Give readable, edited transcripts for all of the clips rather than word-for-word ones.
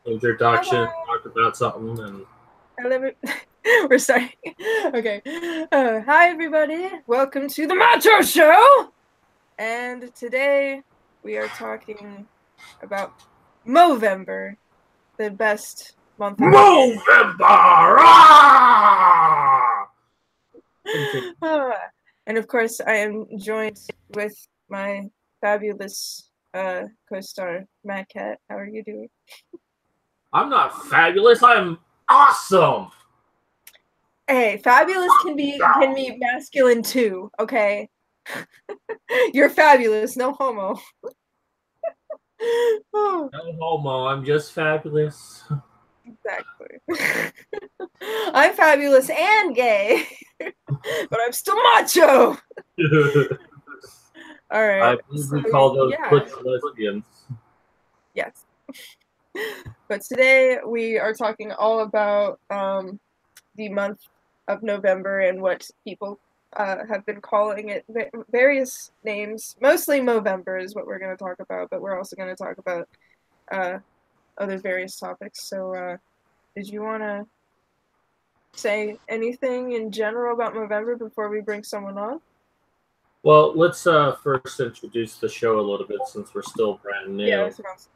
introduction, Hello. talk about something, and We're starting. Okay. Hi, everybody. Welcome to the Macho Show. And today we are talking about Movember, the best month of the year. Movember! And of course, I am joined with my fabulous co-star, Matt Cat. How are you doing? I'm not fabulous. I'm awesome. Hey, fabulous can be masculine too. Okay. You're fabulous, no homo. Oh, No homo. I'm just fabulous. exactly. I'm fabulous and gay, but I'm still macho. All right. I believe we call those butch lesbians. Yes. But today we are talking all about the month of November and what people have been calling it various names. Mostly Movember is what we're going to talk about, but we're also going to talk about other various topics. So did you want to say anything in general about Movember before we bring someone on? Well, let's first introduce the show a little bit since we're still brand new. Yeah, that's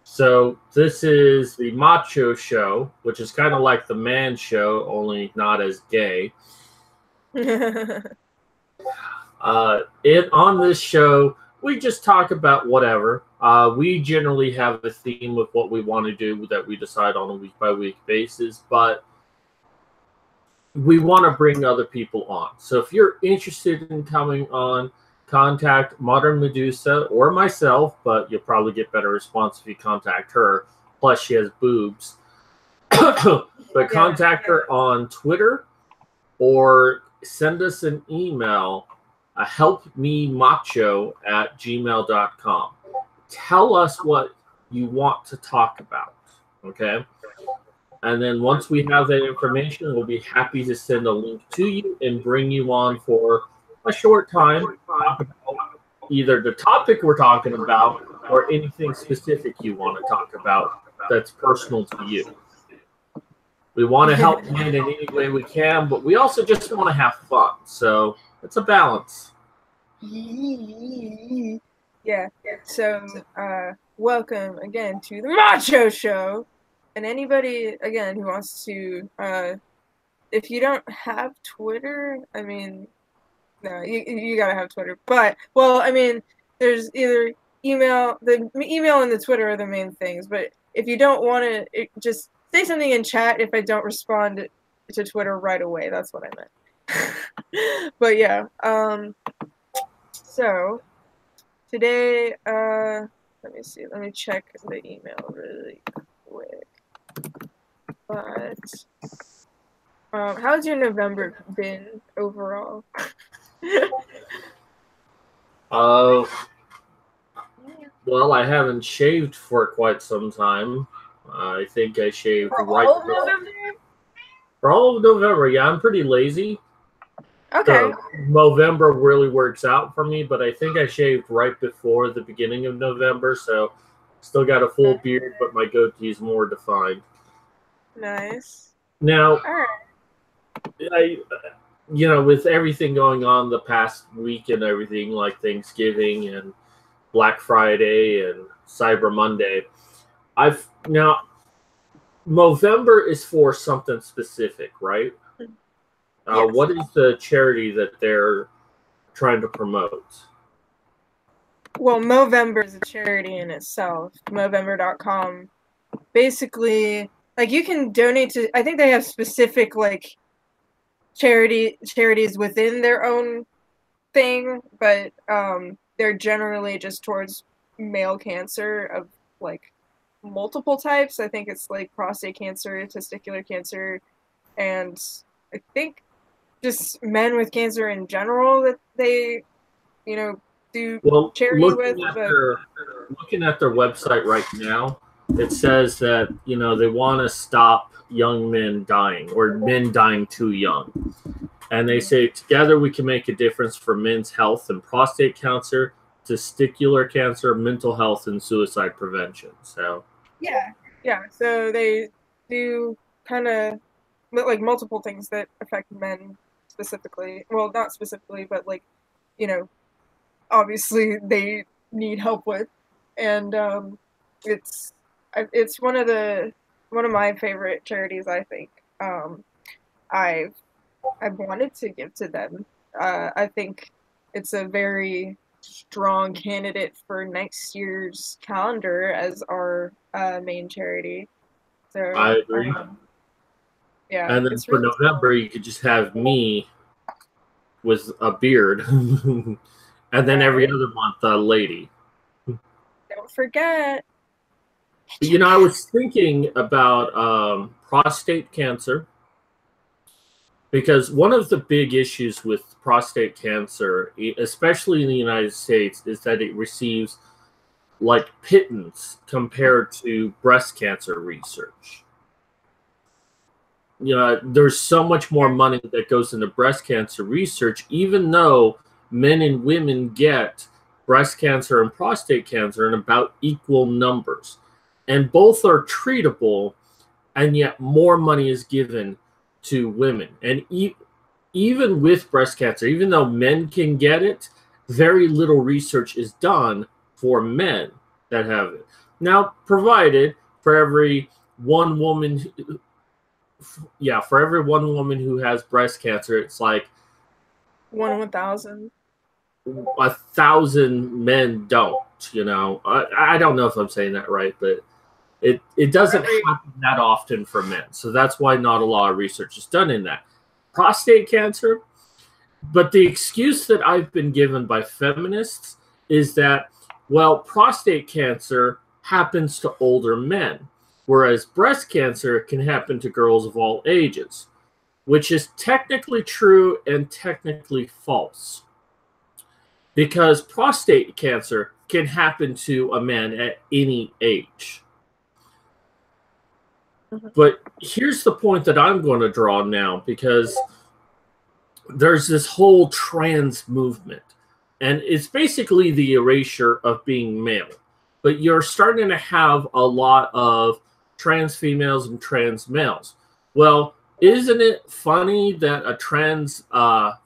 So this is the Macho Show, which is kind of like the Man Show, only not as gay. On this show, we just talk about whatever. We generally have a theme of what we want to do that we decide on a week-by-week basis, but we want to bring other people on. So if you're interested in coming on, contact Modern Medusa or myself, but you'll probably get better response if you contact her. Plus, she has boobs. But contact her on Twitter or send us an email, helpmemacho@gmail.com. Tell us what you want to talk about, okay? And then once we have that information, we'll be happy to send a link to you and bring you on for a short time to talk about either the topic we're talking about or anything specific you want to talk about that's personal to you. We want to help you in any way we can, but we also just want to have fun. So it's a balance. Yeah. So welcome again to the Macho Show. And anybody, again, who wants to, if you don't have Twitter, I mean, no, you gotta have Twitter. But, well, I mean, there's either email and the Twitter are the main things. But if you don't want to, just say something in chat if I don't respond to Twitter right away. That's what I meant. But yeah, so today, let me see. Let me check the email really quick. But how's your November been overall? Well, I haven't shaved for quite some time. I think I shaved for all of November? For all of November, yeah, I'm pretty lazy. Okay. So Movember really works out for me, but I think I shaved right before the beginning of November, so still got a full beard, but my goatee is more defined. Nice. Now, all right. With everything going on the past week and everything, like Thanksgiving and Black Friday and Cyber Monday, Movember is for something specific, right? Yes. What is the charity that they're trying to promote? Well, Movember is a charity in itself. Movember.com. Basically, like, you can donate to, I think they have specific, like, charities within their own thing, but they're generally just towards male cancer of, like, multiple types. I think it's, like, prostate cancer, testicular cancer, and I think just men with cancer in general that they, do charity with. Looking at their website right now, it says that, they want to stop young men dying or men dying too young. And they say, together we can make a difference for men's health and prostate cancer, testicular cancer, mental health, and suicide prevention. So Yeah. So they do kind of like multiple things that affect men specifically. Well, not specifically, but like, you know, obviously they need help with, and it's it's one of my favorite charities. I think I've I've wanted to give to them. I think it's a very strong candidate for next year's calendar as our main charity. I So agree. yeah, And then it's for really cool. November, you could just have me with a beard, and then every Right? other month, a lady. Don't forget. But, I was thinking about prostate cancer because one of the big issues with prostate cancer, especially in the United States, is that it receives like pittance compared to breast cancer research. There's so much more money that goes into breast cancer research, even though men and women get breast cancer and prostate cancer in about equal numbers. And both are treatable, and yet more money is given to women. And even with breast cancer, even though men can get it, very little research is done for men that have it. Now, provided for every one woman, for every one woman who has breast cancer, it's like 1,000. 1,000 men don't. I don't know if I'm saying that right, but it doesn't happen that often for men. So that's why not a lot of research is done in that. Prostate cancer, but the excuse that I've been given by feminists is that, well, prostate cancer happens to older men, whereas breast cancer can happen to girls of all ages, which is technically true and technically false. Because prostate cancer can happen to a man at any age. But here's the point that I'm going to draw now, because there's this whole trans movement, and it's basically the erasure of being male. But you're starting to have a lot of trans females and trans males. Well, isn't it funny that a trans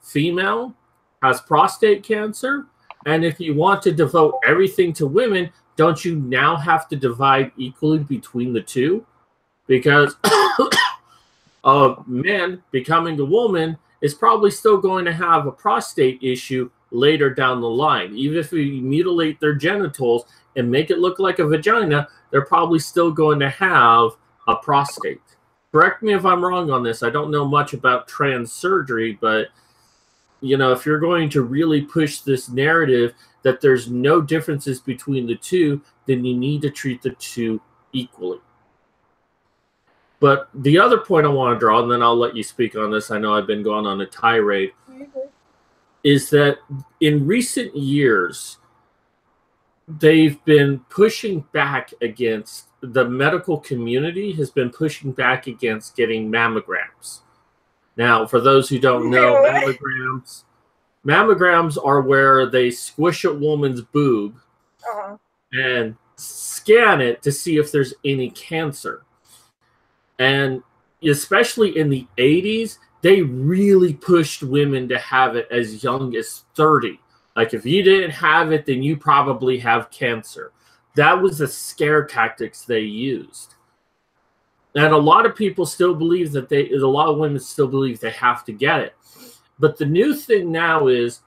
female has prostate cancer? And if you want to devote everything to women, don't you now have to divide equally between the two? Because a man becoming a woman is probably still going to have a prostate issue later down the line. Even if we mutilate their genitals and make it look like a vagina, they're probably still going to have a prostate. Correct me if I'm wrong on this. I don't know much about trans surgery, but if you're going to really push this narrative that there's no differences between the two, then you need to treat the two equally. But the other point I want to draw, and then I'll let you speak on this, I know I've been going on a tirade, is that in recent years, they've been pushing back against, the medical community has been pushing back against getting mammograms. Now, for those who don't know, mammograms are where they squish a woman's boob and scan it to see if there's any cancer. And especially in the 80s, they really pushed women to have it as young as 30. Like, if you didn't have it, then you probably have cancer. That was the scare tactics they used. And a lot of people still believe that a lot of women still believe they have to get it. But the new thing now is,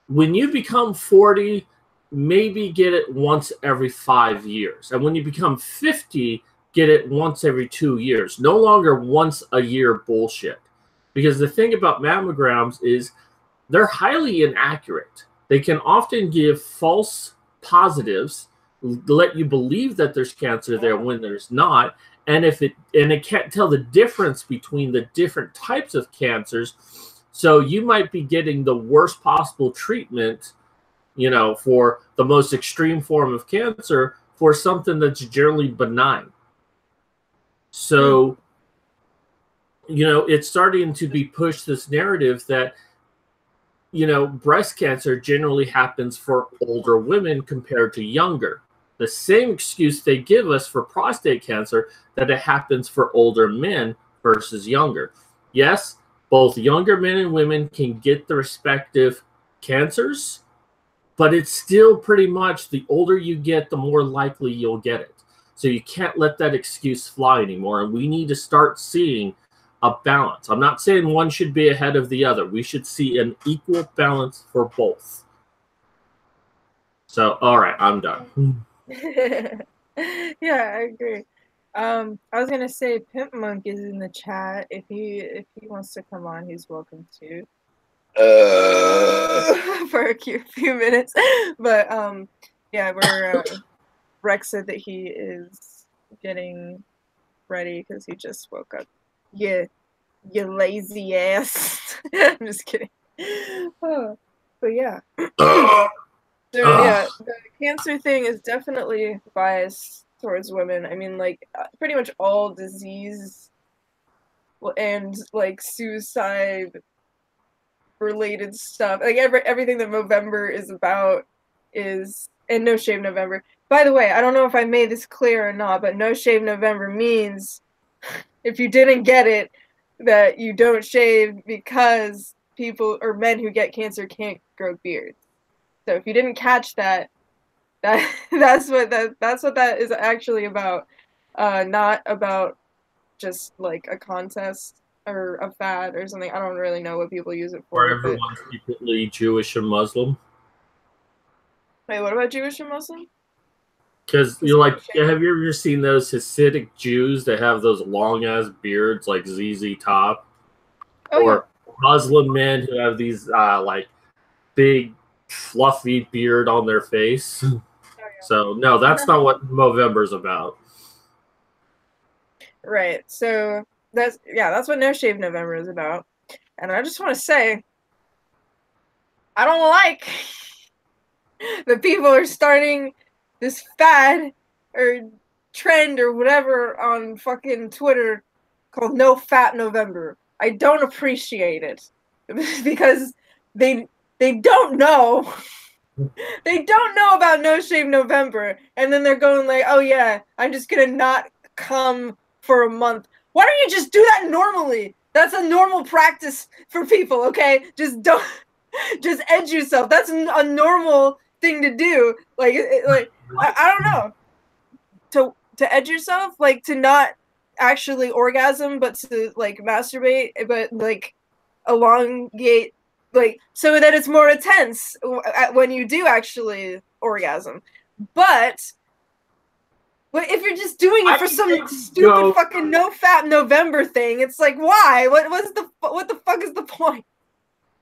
when you become 40, maybe get it once every 5 years. And when you become 50, get it once every 2 years. No longer once a year bullshit. Because the thing about mammograms is they're highly inaccurate. They can often give false positives, let you believe that there's cancer there when there's not. And it can't tell the difference between the different types of cancers. So you might be getting the worst possible treatment, for the most extreme form of cancer for something that's generally benign. So, it's starting to be pushed, this narrative that, breast cancer generally happens for older women compared to younger. the same excuse they give us for prostate cancer, that it happens for older men versus younger. Yes, both younger men and women can get the respective cancers, but it's still pretty much the older you get, the more likely you'll get it. So you can't let that excuse fly anymore, and we need to start seeing a balance. I'm not saying one should be ahead of the other. We should see an equal balance for both. So, all right, I'm done. Yeah, I agree. I was gonna say Pimp Monk is in the chat. If he wants to come on, he's welcome to. For a few minutes, but yeah, we're Rex said that he is getting ready because he just woke up. Yeah, you lazy ass. I'm just kidding. Oh, but yeah. So yeah, the cancer thing is definitely biased towards women. I mean, like, pretty much all disease and like suicide related stuff, like everything that Movember is about is, and No Shave November. By the way, I don't know if I made this clear or not, but No Shave November means, if you didn't get it, that you don't shave because people or men who get cancer can't grow beards. So if you didn't catch that, that's what that is actually about. Not about just like a contest or a fad or something. I don't really know what people use it for. Or everyone's secretly Jewish and Muslim. Wait, what about Jewish and Muslim? Because you're like, have you ever seen those Hasidic Jews that have those long ass beards like ZZ Top? Oh, or Muslim men who have these like big fluffy beard on their face. Oh, yeah. So no, that's not what Movember's about. Right. So that's what No Shave November is about. And I just want to say, I don't like that people are starting this fad or trend or whatever on fucking Twitter called No Fap November. I don't appreciate it because they don't know. They don't know about No Shave November, and then they're going like, oh yeah, I'm just gonna not come for a month. Why don't you just do that normally? That's a normal practice for people, okay? Just don't, just edge yourself. That's a normal thing to do. Like I don't know. To edge yourself, like to not actually orgasm, but to like masturbate, but like elongate, like so that it's more intense when you do actually orgasm. But if you're just doing it for some stupid fucking No Fap November thing, it's like, why? What the fuck is the point?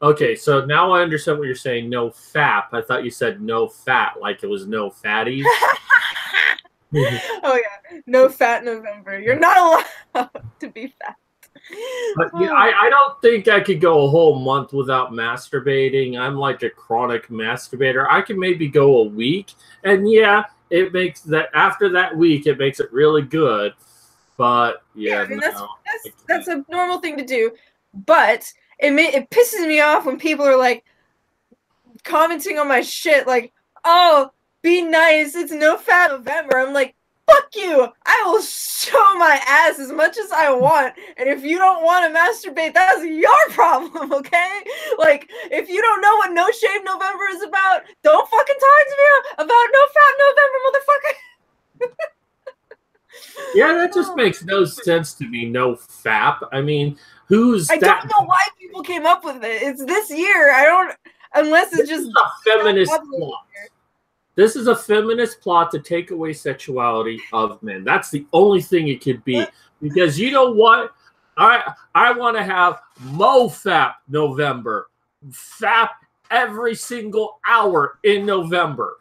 Okay, so now I understand what you're saying. No fap. I thought you said no fat, like it was no fatties. Oh yeah, No Fat November. You're not allowed to be fat. But yeah, I don't think I could go a whole month without masturbating. I'm like a chronic masturbator. I can maybe go a week, and yeah, it makes that after that week, it makes it really good. But yeah, I mean, that's a normal thing to do. But it pisses me off when people are like commenting on my shit, like, oh, be nice, it's No Fat November. I'm like, fuck you! I will show my ass as much as I want, and if you don't want to masturbate, that's your problem, okay? Like, if you don't know what No Shave November is about, don't fucking talk to me about No Fat November, motherfucker! Yeah, that just makes no sense to me, no fap. I mean, I don't know why people came up with it. It's this year. I don't... Unless it's just... a feminist plot. This is a feminist plot to take away sexuality of men. That's the only thing it could be. Because you know what? I want to have MoFap November. Fap every single hour in November.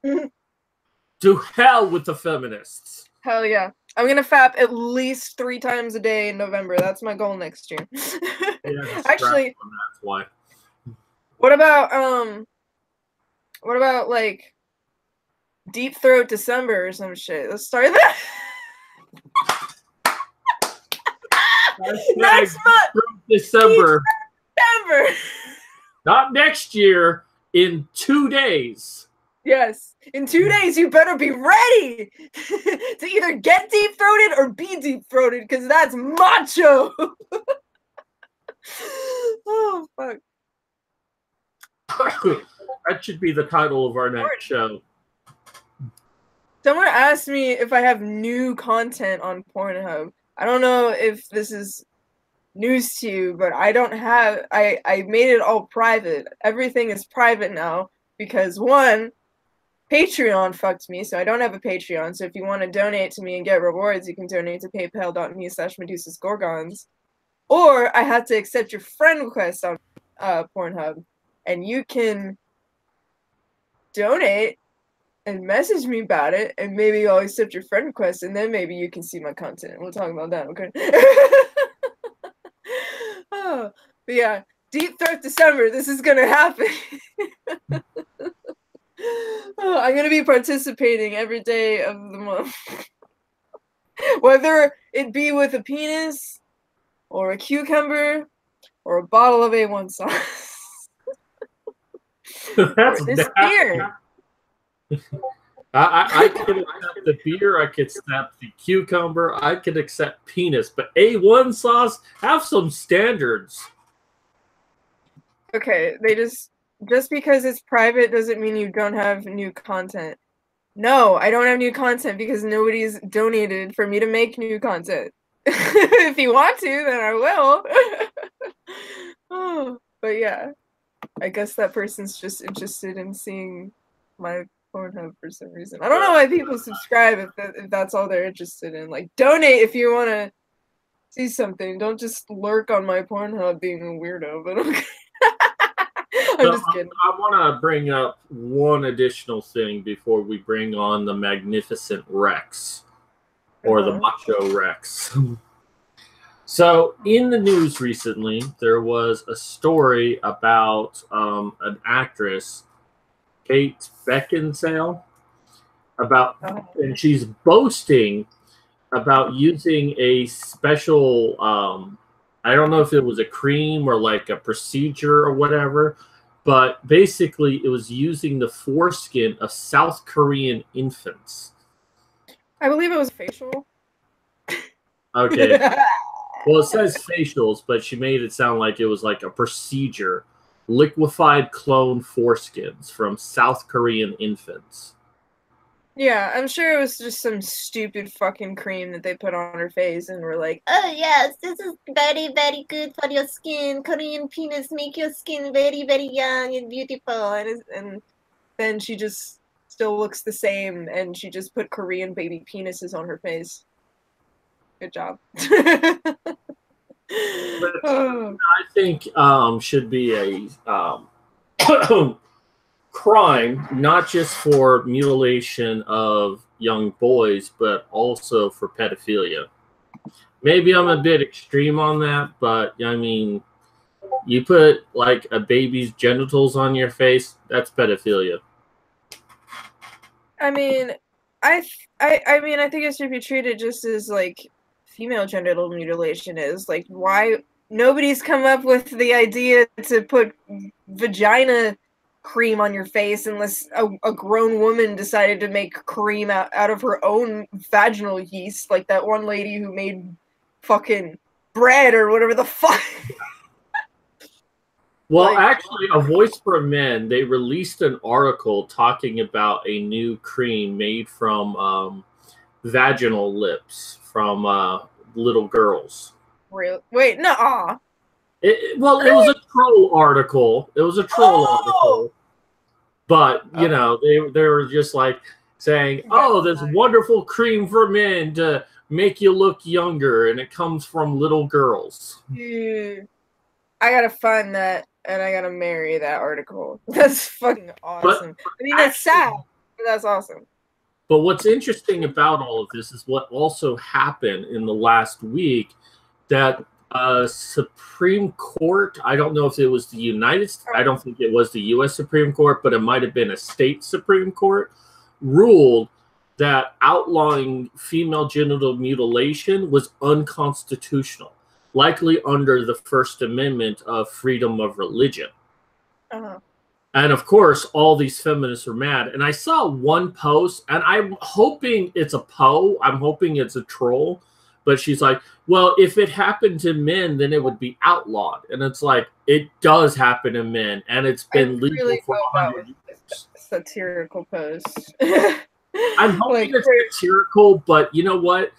To hell with the feminists. Hell yeah. I'm going to fap at least 3 times a day in November. That's my goal next year. Yeah, actually, that's why. What about like Deep Throat December or some shit? Let's start that. Next month, December. Not next year. In 2 days. Yes. In 2 days, you better be ready to either get deep-throated or be deep-throated, because that's macho. Oh, fuck. That should be the title of our next show. Someone asked me if I have new content on Pornhub. I don't know if this is news to you, but I don't have. I made it all private. Everything is private now because, one, Patreon fucked me, so I don't have a Patreon. So if you want to donate to me and get rewards, you can donate to paypal.me/Medusasgorgons. Or I have to accept your friend request on Pornhub, and you can donate and message me about it, and maybe I'll accept your friend request, and then maybe you can see my content. We'll talk about that, okay? Oh, but yeah, Deep Throat December, this is gonna happen. Oh, I'm gonna be participating every day of the month. Whether it be with a penis, or a cucumber, or a bottle of A1 sauce. That's this beer. I could accept the beer, I could accept the cucumber, I could accept penis, but A1 sauce, have some standards. Okay, they just because it's private doesn't mean you don't have new content. No, I don't have new content because nobody's donated for me to make new content. If you want to, then I will. Oh, but yeah, I guess that person's just interested in seeing my Pornhub for some reason. I don't know why people subscribe if that's all they're interested in. Like, donate if you want to see something. Don't just lurk on my Pornhub being a weirdo. But okay. I'm just kidding. I want to bring up one additional thing before we bring on the magnificent Rex, or the Macho Rex. So, in the news recently, there was a story about an actress, Kate Beckinsale, and she's boasting about using a special, I don't know if it was a cream or like a procedure or whatever, but basically it was using the foreskin of South Korean infants. I believe it was facial. Okay. Well, it says facials, but she made it sound like it was like a procedure. Liquefied clone foreskins from South Korean infants. Yeah, I'm sure it was just some stupid fucking cream that they put on her face and were like, oh yes, this is very, very good for your skin. Korean penis make your skin very, very young and beautiful. And then she just still looks the same, and she just put Korean baby penises on her face. Good job. But I think should be a crime, not just for mutilation of young boys, but also for pedophilia. Maybe I'm a bit extreme on that, but I mean, you put like a baby's genitals on your face, that's pedophilia. I mean, I think it should be treated just as like female genital mutilation is. Like, why nobody's come up with the idea to put vagina cream on your face unless a grown woman decided to make cream out of her own vaginal yeast, like that one lady who made fucking bread or whatever the fuck. Well, actually, A Voice for Men, they released an article talking about a new cream made from vaginal lips from little girls. Really? Wait, nuh-uh. Well, it was a troll article. It was a troll article. But, you know, they were just like saying, oh, this wonderful cream for men to make you look younger, and it comes from little girls. I gotta find that, and I gotta marry that article. That's fucking awesome. I mean, that's sad, but that's awesome. But what's interesting about all of this is what also happened in the last week, that Supreme Court, I don't know if it was the I don't think it was the U.S. Supreme Court, but it might have been a state Supreme Court, ruled that outlawing female genital mutilation was unconstitutional, likely under the First Amendment of freedom of religion. And of course, all these feminists are mad. And I saw one post, and I'm hoping it's a I'm hoping it's a troll. But she's like, well, if it happened to men, then it would be outlawed. And it's like, it does happen to men, and it's been legal for 100 years. Satirical post. I'm hoping it's satirical, but you know what?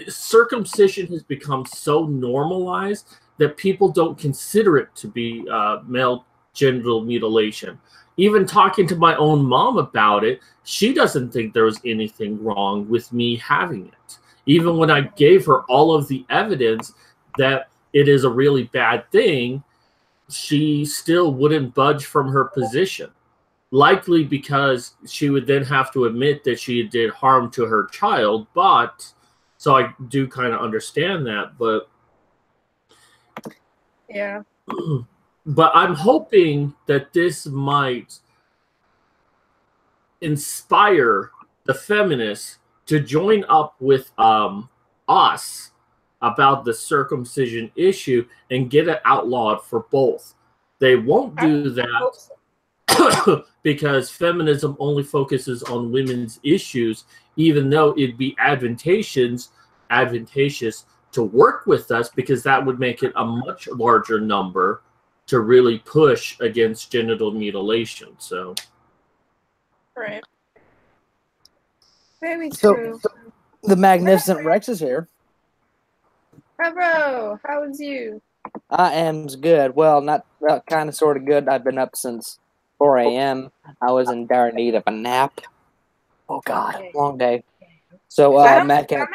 Circumcision has become so normalized that people don't consider it to be male genital mutilation. Even talking to my own mom about it, she doesn't think there was anything wrong with me having it. Even when I gave her all of the evidence that it is a really bad thing, she still wouldn't budge from her position. Likely because she would then have to admit that she did harm to her child. But so I do kind of understand that, but yeah. But I'm hoping that this might inspire the feminists to join up with us about the circumcision issue and get it outlawed for both. They won't do that because feminism only focuses on women's issues, even though it'd be advantageous to work with us, because that would make it a much larger number to really push against genital mutilation. So, right. Very true. So the Magnificent Rex is here. Hi, bro. How is you? I am good. Well, not kind of, sort of good. I've been up since 4 a.m. I was in dire need of a nap. Oh God, long day. So, Madcap.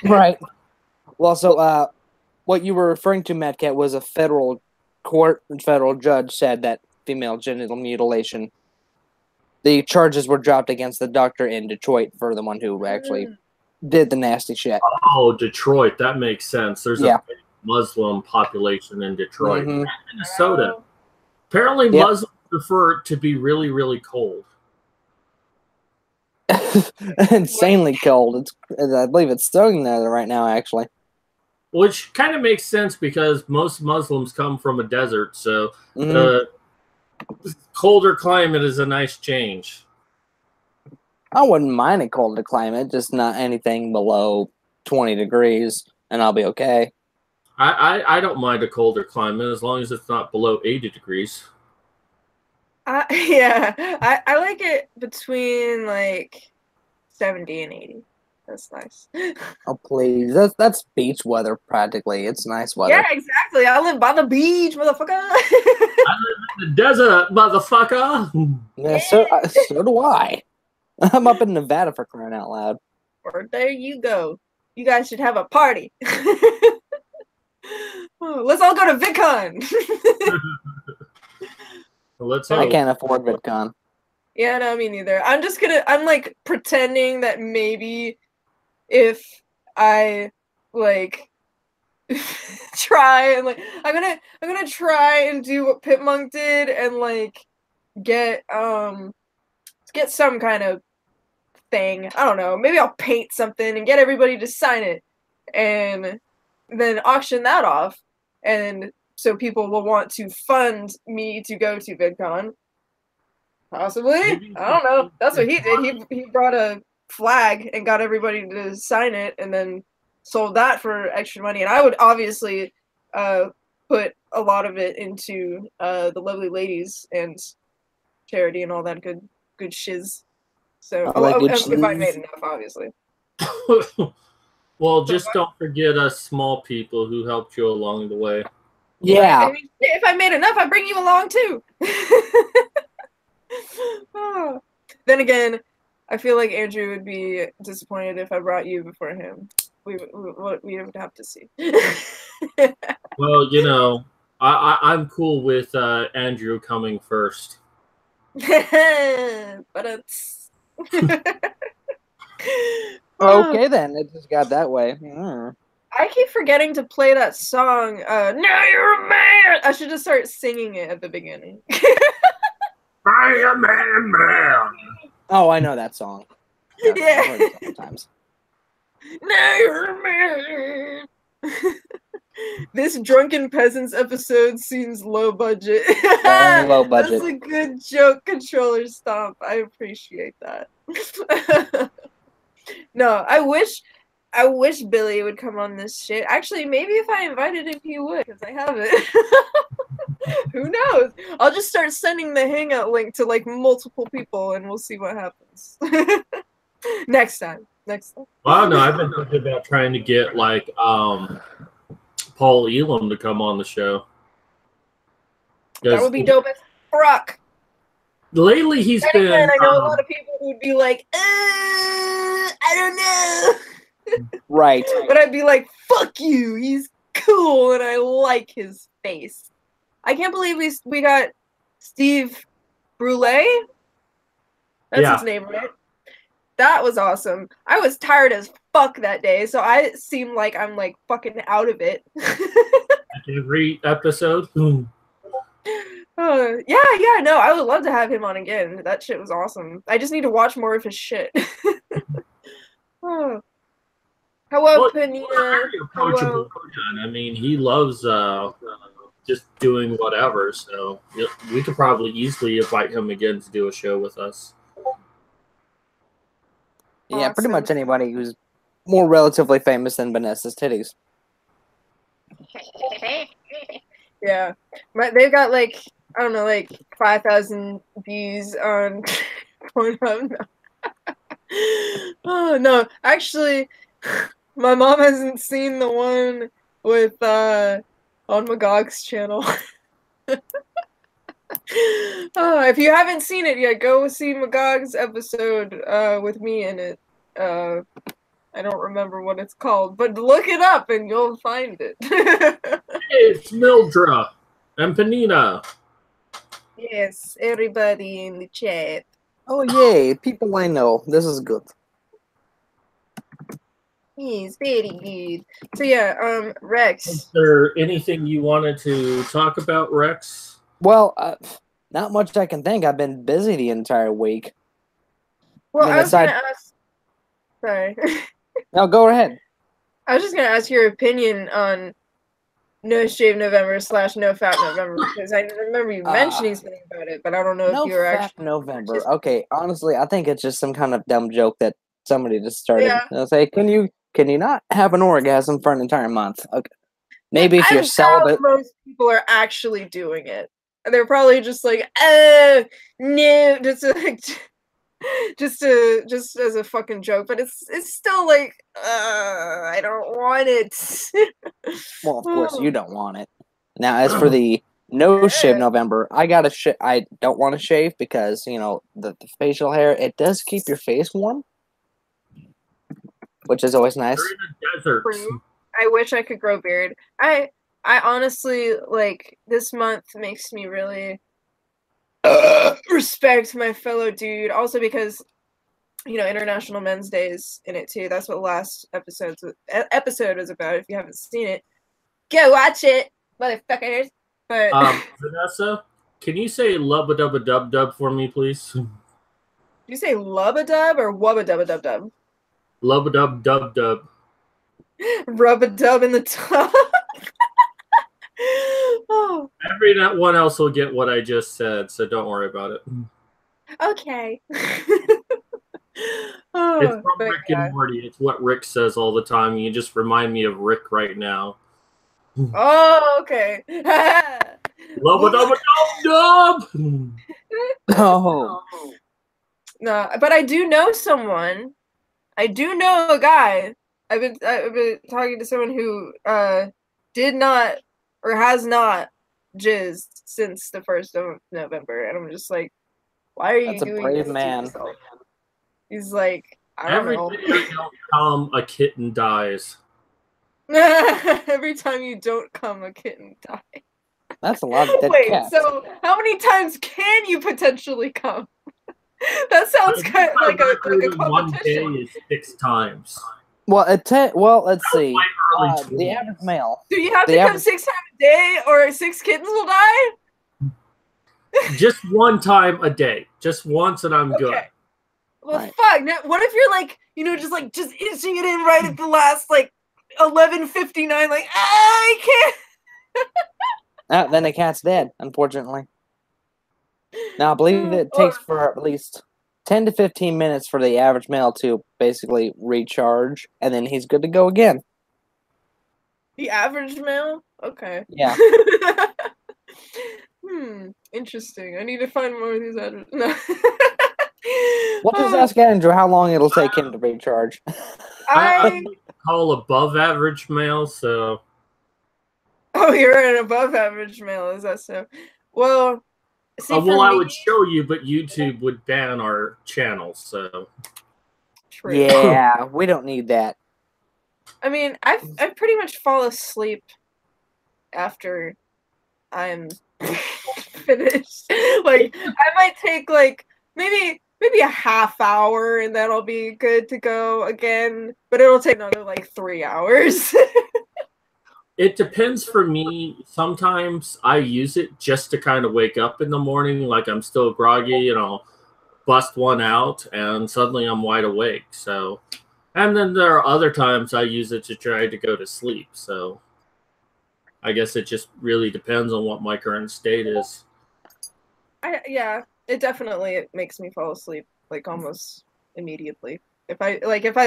Right. Well, so what you were referring to, Madcap, was a federal court and federal judge said that female genital mutilation, the charges were dropped against the doctor in Detroit for the one who actually did the nasty shit. Oh, Detroit. That makes sense. There's a big Muslim population in Detroit. Mm-hmm. Minnesota. Apparently, Muslims prefer it to be really, really cold. Insanely cold. I believe it's snowing there right now, actually. Which kind of makes sense because most Muslims come from a desert, so colder climate is a nice change. I wouldn't mind a colder climate, just not anything below 20 degrees, and I'll be okay. I don't mind a colder climate as long as it's not below 80 degrees. I like it between like 70 and 80. That's nice. Oh please, that's beach weather practically. It's nice weather. Yeah, exactly. I live by the beach, motherfucker. I live in the desert, motherfucker. Yeah, so do I. I'm up in Nevada, for crying out loud. Or there you go. You guys should have a party. Let's all go to VidCon. I can't afford VidCon. Yeah, no, me neither. I'm like pretending that maybe if I like try and like I'm gonna try and do what Pitmonk did and like get some kind of thing. I don't know. Maybe I'll paint something and get everybody to sign it and then auction that off, and so people will want to fund me to go to VidCon. Possibly. I don't know. That's what he did. He brought a flag and got everybody to sign it and then sold that for extra money. And I would obviously put a lot of it into the Lovely Ladies and charity and all that good shiz. So if I made enough, obviously. Well, just don't forget us small people who helped you along the way. Yeah. I mean, if I made enough, I'd bring you along too. Oh. Then again, I feel like Andrew would be disappointed if I brought you before him. We would have to see. Well, you know, I'm cool with Andrew coming first. But it's okay then. It just got that way. I keep forgetting to play that song. Now you're a man. I should just start singing it at the beginning. I am a man. Oh, I know that song. Yeah. I've heard it a couple times. Now you're a man. This Drunken Peasants episode seems low budget. Very low budget. That's a good joke, Controller Stomp. I appreciate that. No, I wish Billy would come on this shit. Actually, maybe if I invited him, he would, because I haven't. Who knows? I'll just start sending the Hangout link to like multiple people, and we'll see what happens. Next time. Well, I don't know. I've been thinking about trying to get like Paul Elam to come on the show. That would be dope as fuck. Lately, he's been. I know a lot of people who'd be like, I don't know. Right. But I'd be like, fuck you. He's cool, and I like his face. I can't believe we got Steve Brule. That's his name, right? That was awesome. I was tired as fuck that day, so I seem like I'm like fucking out of it. Every episode. No, I would love to have him on again. That shit was awesome. I just need to watch more of his shit. Oh. Hello, Panina. Hello. I mean, he loves just doing whatever, so we could probably easily invite him again to do a show with us. Yeah, pretty much anybody who's more relatively famous than Vanessa's titties. Yeah. They've got like, I don't know, like 5,000 views on Pornhub. Oh, no. Actually, my mom hasn't seen the one with, on Magog's channel. If you haven't seen it yet, go see Magog's episode with me in it. I don't remember what it's called, but look it up and you'll find it. It's Mildra and Panina. Yes, everybody in the chat. Oh yay, people I know. This is good. Yes, very good. So yeah, Rex. Is there anything you wanted to talk about, Rex? Well, not much I can think. I've been busy the entire week. Well, I was going to ask... Sorry. No, go ahead. I was just going to ask your opinion on No Shave November / No Fap November, because I remember you mentioning something about it, but I don't know if you were actually... November. Okay, honestly, I think it's just some kind of dumb joke that somebody just started. Yeah. They'll say, can you not have an orgasm for an entire month? Okay. Maybe if you're celibate... most people are actually doing it. They're probably just like, no, just as a fucking joke, but it's still like, I don't want it. Well, of course you don't want it. Now, as for the No Shave November, I don't want to shave because, you know, the facial hair, it does keep your face warm, which is always nice. We're in the desert. I wish I could grow a beard. I honestly, like, this month makes me really respect my fellow dude. Also because, you know, International Men's Day is in it too. That's what last episode was about. If you haven't seen it, go watch it, motherfuckers. But Vanessa, can you say lubba-dubba-dub-dub for me, please? Did you say lubba-dub or wubba-dubba-dub-dub? Lubba-dub-dub-dub. Rub-a-dub in the tub. Oh. Everyone else will get what I just said, so don't worry about it. Okay. It's from Rick and Morty. It's what Rick says all the time. You just remind me of Rick right now. Oh, okay. Lubba-dubba-dub-dub! Oh. No, but I do know someone. I do know a guy. I've been talking to someone who did not or has not jizzed since the 1st of November, and I'm just like, why are you doing this? That's a brave man. He's like, I don't know. Every day you don't come, a kitten dies. Every time you don't come, a kitten dies. That's a lot of dead cats. So how many times can you potentially come? That sounds kind of like a competition. One day is 6 times. Well, let's see. The average male. Do you have to come 6 times a day, or 6 kittens will die? Just 1 time a day. Just once, and I'm good. Well, fuck. Now, what if you're like, you know, just itching it in right at the last, like, 11:59, like, I can't. Then the cat's dead, unfortunately. Now, I believe it takes for at least 10 to 15 minutes for the average male to basically recharge, and then he's good to go again. The average male? Okay. Yeah. Interesting. I need to find more of these average. No. We'll just ask Andrew how long it'll take him to recharge. I call above average male, so. Oh, you're an above average male, is that so? Well, see, I would show you, but YouTube would ban our channel, so. True. Yeah, we don't need that. I mean, I pretty much fall asleep after I'm finished. Like, I might take like maybe a half hour, and then I'll be good to go again. But it'll take another like 3 hours. It depends for me. Sometimes I use it just to kind of wake up in the morning, like I'm still groggy, and I'll bust one out, and suddenly I'm wide awake. So, and then there are other times I use it to try to go to sleep. So, I guess it just really depends on what my current state is. Yeah, it makes me fall asleep like almost immediately. If I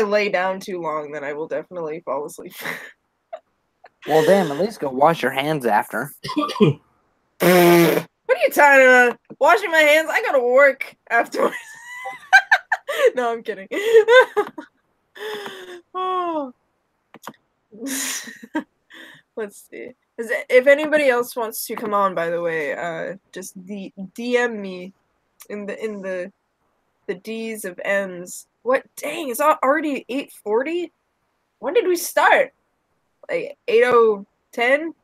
lay down too long, then I will definitely fall asleep. Well, damn, at least go wash your hands after. What are you talking about? Washing my hands? I gotta work afterwards. No, I'm kidding. Oh. Let's see. If anybody else wants to come on, by the way, just DM me in the D's of N's. What? Dang, it's already 8:40? When did we start? Like 8:10?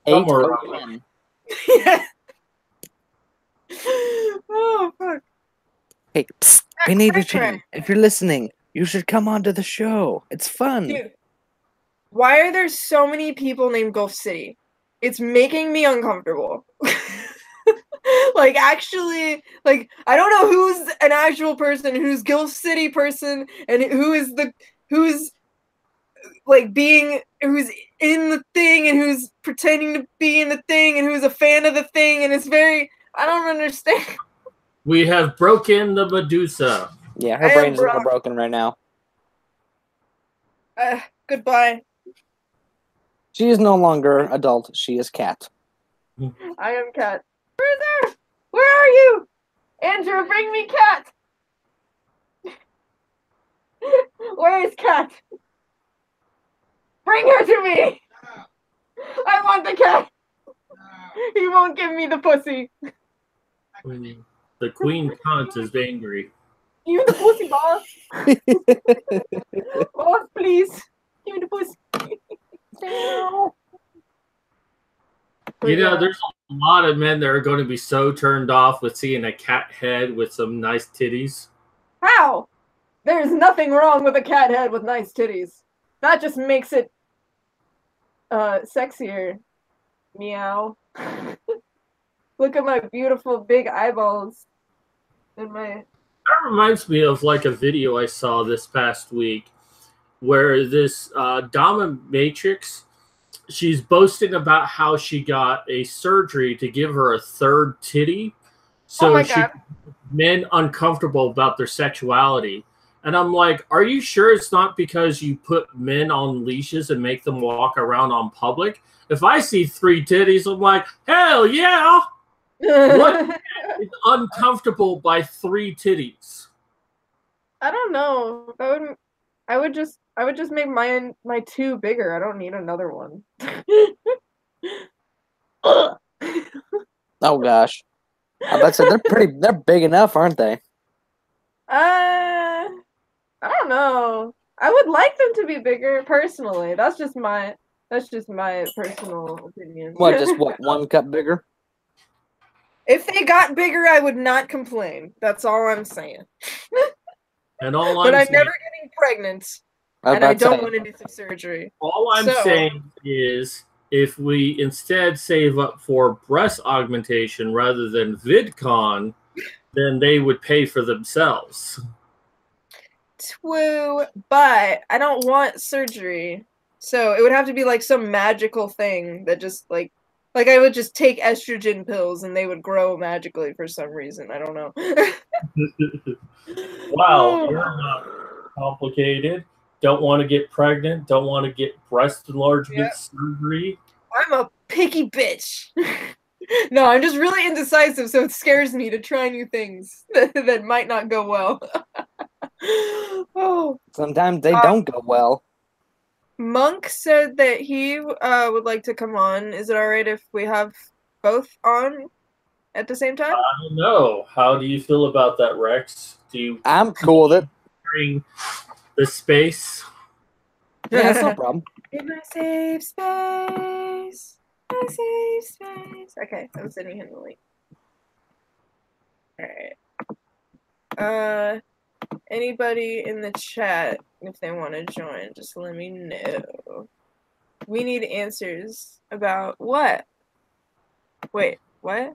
Somewhere around. Yeah. Oh, fuck. Hey, psst, if you're listening, you should come on to the show. It's fun. Dude, why are there so many people named Gulf City? It's making me uncomfortable. Like, actually, like, I don't know who's an actual person, who's Gulf City person, and who's in the thing, and who's pretending to be in the thing, and who's a fan of the thing, and it's very, I don't understand. We have broken the Medusa. Yeah, her brain's a little broken right now. Goodbye. She is no longer adult. She is cat. I am cat. Where's there? Where are you? Andrew, bring me cat. Where is cat? Bring her to me. I want the cat. He won't give me the pussy. The queen cunt is angry. Give me the pussy, boss. Boss, please. Give me the pussy. You know, there's a lot of men that are going to be so turned off with seeing a cat head with some nice titties. How? There's nothing wrong with a cat head with nice titties. That just makes it sexier. Meow. Look at my beautiful big eyeballs. And my... That reminds me of like a video I saw this past week where this dominatrix, she's boasting about how she got a surgery to give her a third titty so men uncomfortable about their sexuality. And I'm like, are you sure it's not because you put men on leashes and make them walk around on public? If I see 3 titties, I'm like, hell yeah! What is uncomfortable by 3 titties? I don't know. I would just make my 2 bigger. I don't need another one. Oh gosh. They're big enough, aren't they? I don't know. I would like them to be bigger personally. That's just my personal opinion. What, just what, 1 cup bigger? If they got bigger, I would not complain. That's all I'm saying. And all but I'm never getting pregnant. And I don't want to do some surgery. All I'm saying is, if we instead save up for breast augmentation rather than VidCon, then they would pay for themselves. Woo, but I don't want surgery. So it would have to be like some magical thing that just like I would just take estrogen pills and they would grow magically for some reason. I don't know. Wow, you're not complicated. Don't want to get pregnant. Don't want to get breast enlargement surgery. I'm a picky bitch. No, I'm just really indecisive, so it scares me to try new things that might not go well. Oh. Sometimes they don't go well. Monk said that he would like to come on. Is it alright if we have both on at the same time? I don't know. How do you feel about that, Rex? I'm cool with it. During the space? Yeah, that's no problem. In my safe space. My safe space. Okay, I'm sending him the link. Alright. Anybody in the chat, if they want to join, just let me know. We need answers about what? Wait, what?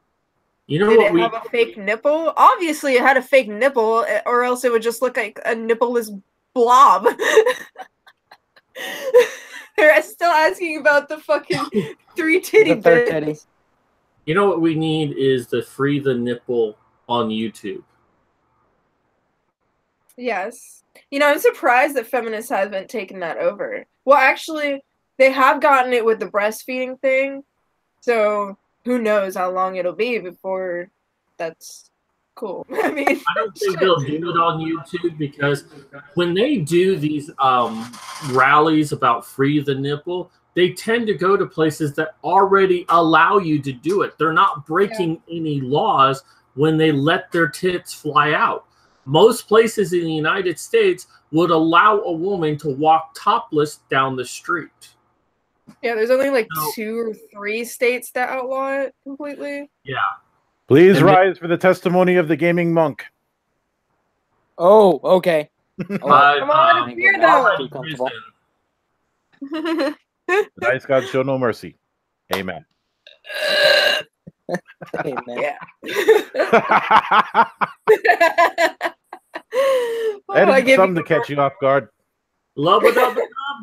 You know Did what it have a fake nipple? Obviously, it had a fake nipple, or else it would just look like a nippleless blob. They're still asking about the fucking three titty bit. You know what we need is the free the nipple on YouTube. Yes. You know, I'm surprised that feminists haven't taken that over. Well, actually, they have gotten it with the breastfeeding thing. So who knows how long it'll be before that's cool. I mean, I don't think they'll do it on YouTube because when they do these rallies about free the nipple, they tend to go to places that already allow you to do it. They're not breaking any laws when they let their tits fly out. Most places in the United States would allow a woman to walk topless down the street. Yeah, there's only like 2 or 3 states that outlaw it completely. Yeah. Please rise for the testimony of the gaming monk. Oh, okay. Come on, here though. The nice God show no mercy. Amen. Amen. Yeah. That is something to catch you off guard. Love a dub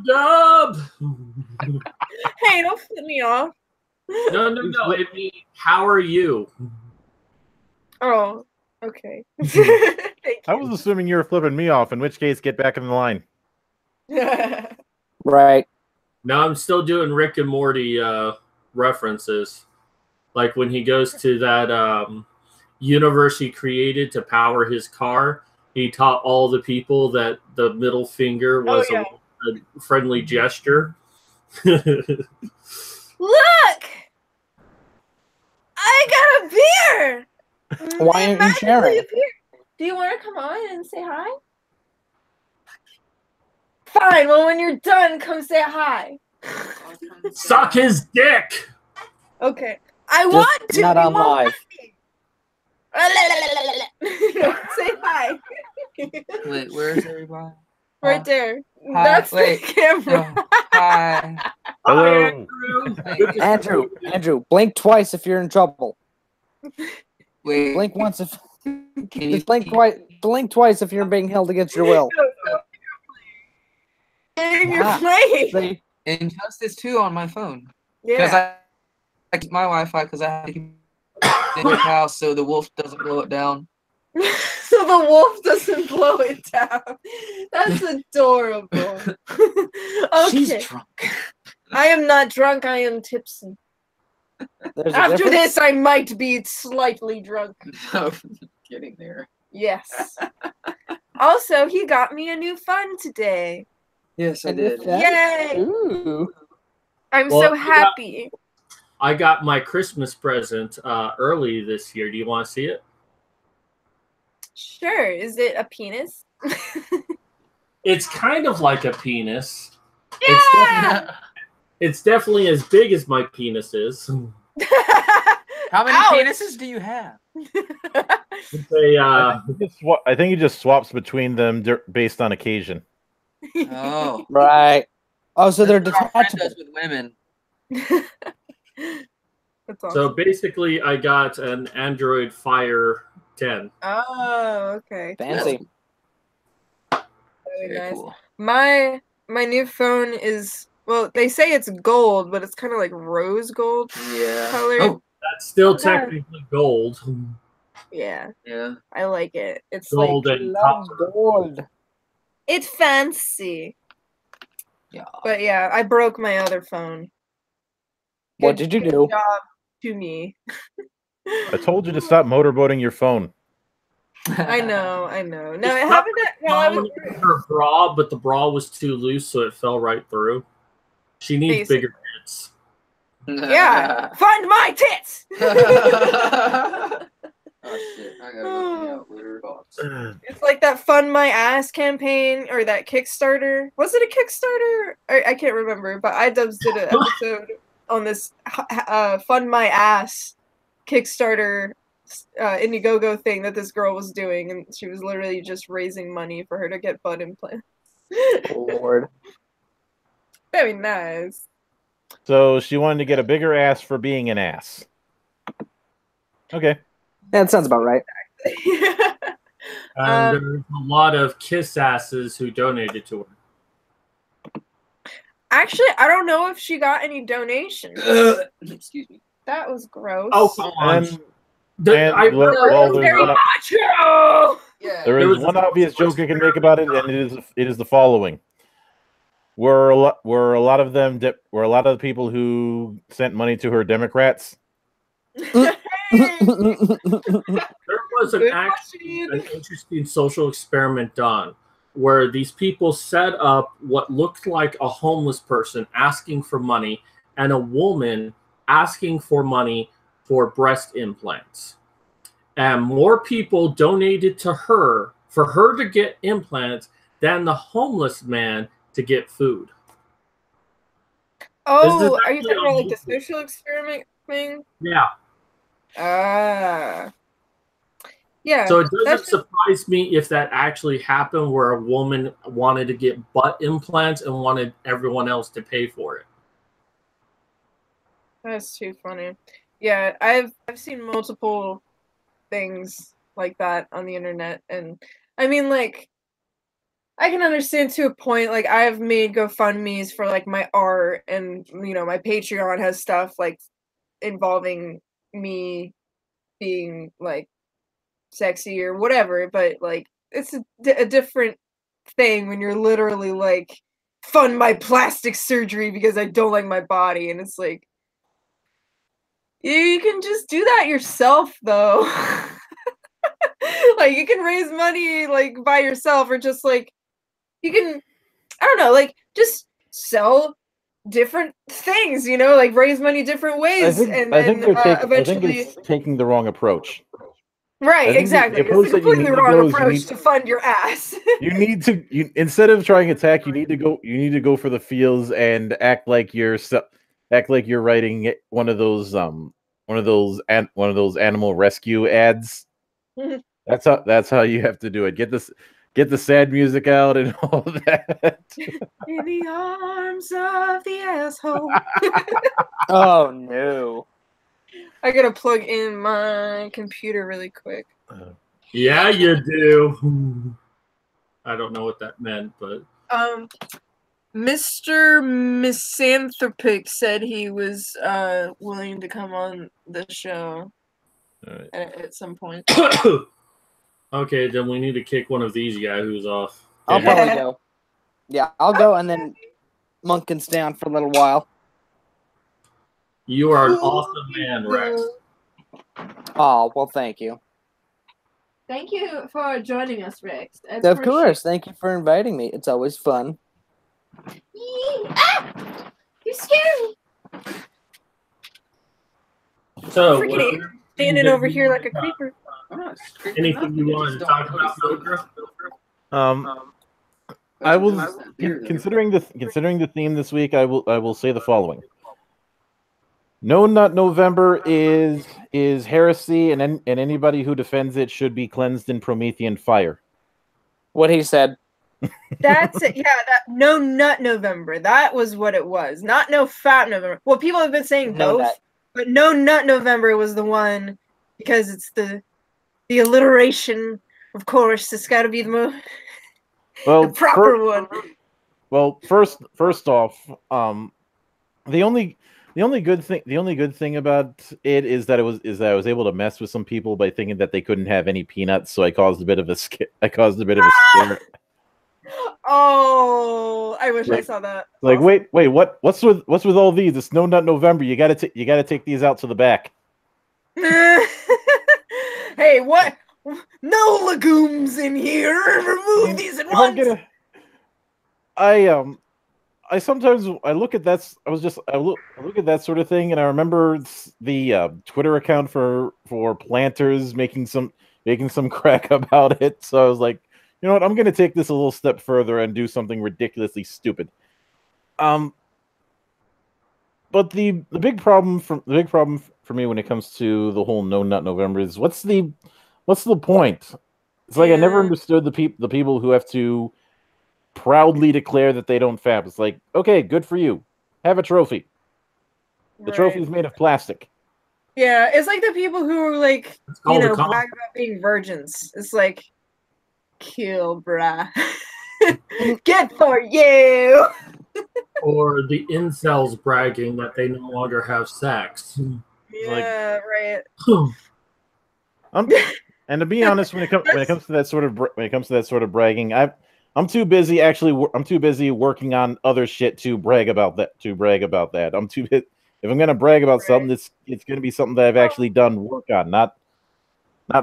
dub. Hey, don't flip me off. No. It means, how are you? Oh, okay. I was assuming you were flipping me off, in which case, get back in the line. Right. No, I'm still doing Rick and Morty references. Like when he goes to that universe he created to power his car, he taught all the people that the middle finger was a friendly gesture. Look! I got a beer! Why aren't you sharing? Do you want to come on and say hi? Fine, well, when you're done, come say hi. Suck his dick! Okay. I want to! Not on live. Say hi. Wait, where's everybody? Right there. Hi, That's wait. the camera. Hi. Hello. Andrew, blink twice if you're in trouble. Wait. Blink once if Can you blink twice if you're being held against your will. You're playing. See? Injustice 2 on my phone? Yeah. Because I keep my Wi-Fi because I have to keep it in the house so the wolf doesn't blow it down. So the wolf doesn't blow it down. That's adorable. Okay. She's drunk. I am not drunk, I am tipsy. After this, I might be slightly drunk. No, getting there. Yes. Also, he got me a new phone today. Yes, I did. Yay! Ooh. I'm so happy. I got my Christmas present early this year. Do you want to see it? Sure. Is it a penis? It's kind of like a penis. Yeah! It's definitely as big as my penis is. How many penises do you have? I think he just swaps between them based on occasion. Oh. Right. Oh, so they're That's what our friend detachable. does with women. That's awesome. So basically, I got an Android Fire 10. Oh, okay. Fancy. really Very nice. cool. My new phone is, well, they say it's gold, but it's kind of like rose gold Yeah. color. Oh, That's still Yeah. technically gold. Yeah, yeah. I like it. It's Gold like, and Love copper. gold. it's fancy. Yeah. But yeah, I broke my other phone. What Good- did you good do? job to me. I told you to stop motorboating your phone. I know. No, She it stuck happened while I phone was in her bra, but the bra was too loose, so it fell right through. She needs Basic. bigger tits. Yeah, find my tits. Oh shit! I gotta look me out weird thoughts. It's like that Fund My Ass campaign or that Kickstarter. Was it a Kickstarter? I can't remember, but iDubbbz did an episode on this Fund My Ass Kickstarter Indiegogo thing that this girl was doing, and she was literally just raising money for her to get butt implants. Lord. Very nice. So she wanted to get a bigger ass for being an ass. Okay. That sounds about right. And there's a lot of kiss asses who donated to her. Actually, I don't know if she got any donations. Excuse me. That was gross. Oh, come on. And there's very one- macho. Yeah. there There is was one a- obvious joke I can make about it, and it is the following: were a lot of the people who sent money to her Democrats? There was Good an interesting social experiment done where these people set up what looked like a homeless person asking for money and a woman asking for money for breast implants. And more people donated to her for her to get implants than the homeless man to get food. Oh, are you actually talking about like the on YouTube. social experiment thing? Yeah. Ah. Yeah. So it doesn't that's- surprise me if that actually happened where a woman wanted to get butt implants and wanted everyone else to pay for it. That's too funny. Yeah, I've seen multiple things like that on the internet, and I mean, like, I can understand to a point. Like, I've made GoFundMe's for like my art, and my Patreon has stuff like involving me being like sexy or whatever. But like, it's a different thing when you're literally like fund my plastic surgery because I don't like my body, and it's like. You can just do that yourself, though. Like, you can raise money, like, by yourself, or just, like, you can, I don't know, like, just sell different things, like, raise money different ways, and I think eventually... it's taking the wrong approach. Right, exactly. the approach It's that you completely need wrong to go is approach to fund your ass. You need to instead of trying attack, you need to go for the feels and act like you're writing one of those animal rescue ads. That's how you have to do it. Get the sad music out and all that. In the arms of the asshole. Oh no. I gotta plug in my computer really quick. Yeah, you do. I don't know what that meant, but Mr. Misanthropic said he was willing to come on the show right. at some point. Okay, then we need to kick one of these yahoos off. I'll Okay. probably go. Yeah, I'll go, and then Monk can stay on for a little while. You are an awesome man, Rex. Oh, well, thank you. Thank you for joining us, Rex. Of course. Thank you for inviting me. It's always fun. Ah! You scared me. So, Freaking standing over here like a creeper. anything you want to talk about, Mojo? I will considering the theme this week. I will say the following: No Nut November is heresy, and anybody who defends it should be cleansed in Promethean fire. What he said. That's it. Yeah, that No Nut November. That was what it was. Not No Fap November. Well, people have been saying No both, Nut. but No Nut November was the one because it's the alliteration. Of course, it's got to be the most. Well, The proper one. Well, first off, the only good thing about it is that I was able to mess with some people by thinking that they couldn't have any peanuts, so I caused a bit of a scare. Oh, I wish I saw that. Like, Awesome. wait, what's with all these? It's No Nut November. You gotta take these out to the back. Hey, what? No legumes in here. Remove these at once. I sometimes look at that. I look at that sort of thing, and I remember the Twitter account for planters making some crack about it. So I was like, you know what? I'm going to take this a little step further and do something ridiculously stupid. But the big problem for me when it comes to the whole No Nut November is what's the point? It's like I never understood the people who have to proudly declare that they don't fap. It's like, okay, good for you. Have a trophy. The trophy is made of plastic. Yeah, it's like the people who are like, brag about being virgins. It's like, kill, brah. Good for you. Or the incels bragging that they no longer have sex. Yeah, right. And to be honest, when it comes to that sort of bragging, I'm too busy working on other shit to brag about that. I'm too if I'm gonna brag about something, it's gonna be something that I've actually done work on, not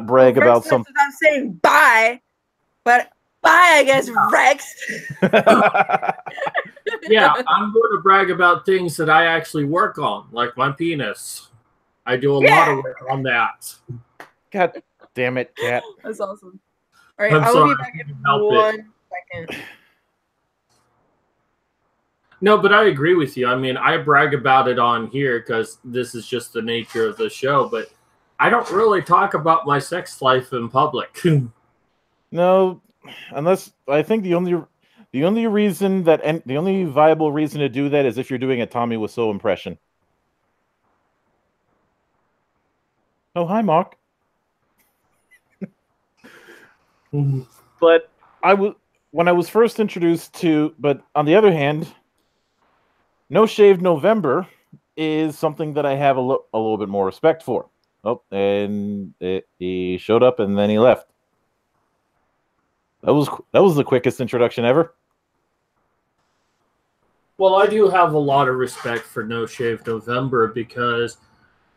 brag about something. I'm saying bye, but bye, I guess, Rex. Yeah, I'm going to brag about things that I actually work on, like my penis. I do a lot of work on that. God damn it, Cat. That's awesome. All right, I will be back in 1 second. No, but I agree with you. I mean, I brag about it on here because this is just the nature of the show, but I don't really talk about my sex life in public. No, unless I think the only reason that the only viable reason to do that is if you're doing a Tommy Wiseau impression. Oh, hi, Mark. But when I was first introduced to, but on the other hand, No Shave November is something that I have a little bit more respect for. Oh, and he showed up and then he left. That was the quickest introduction ever. Well, I do have a lot of respect for No Shave November because,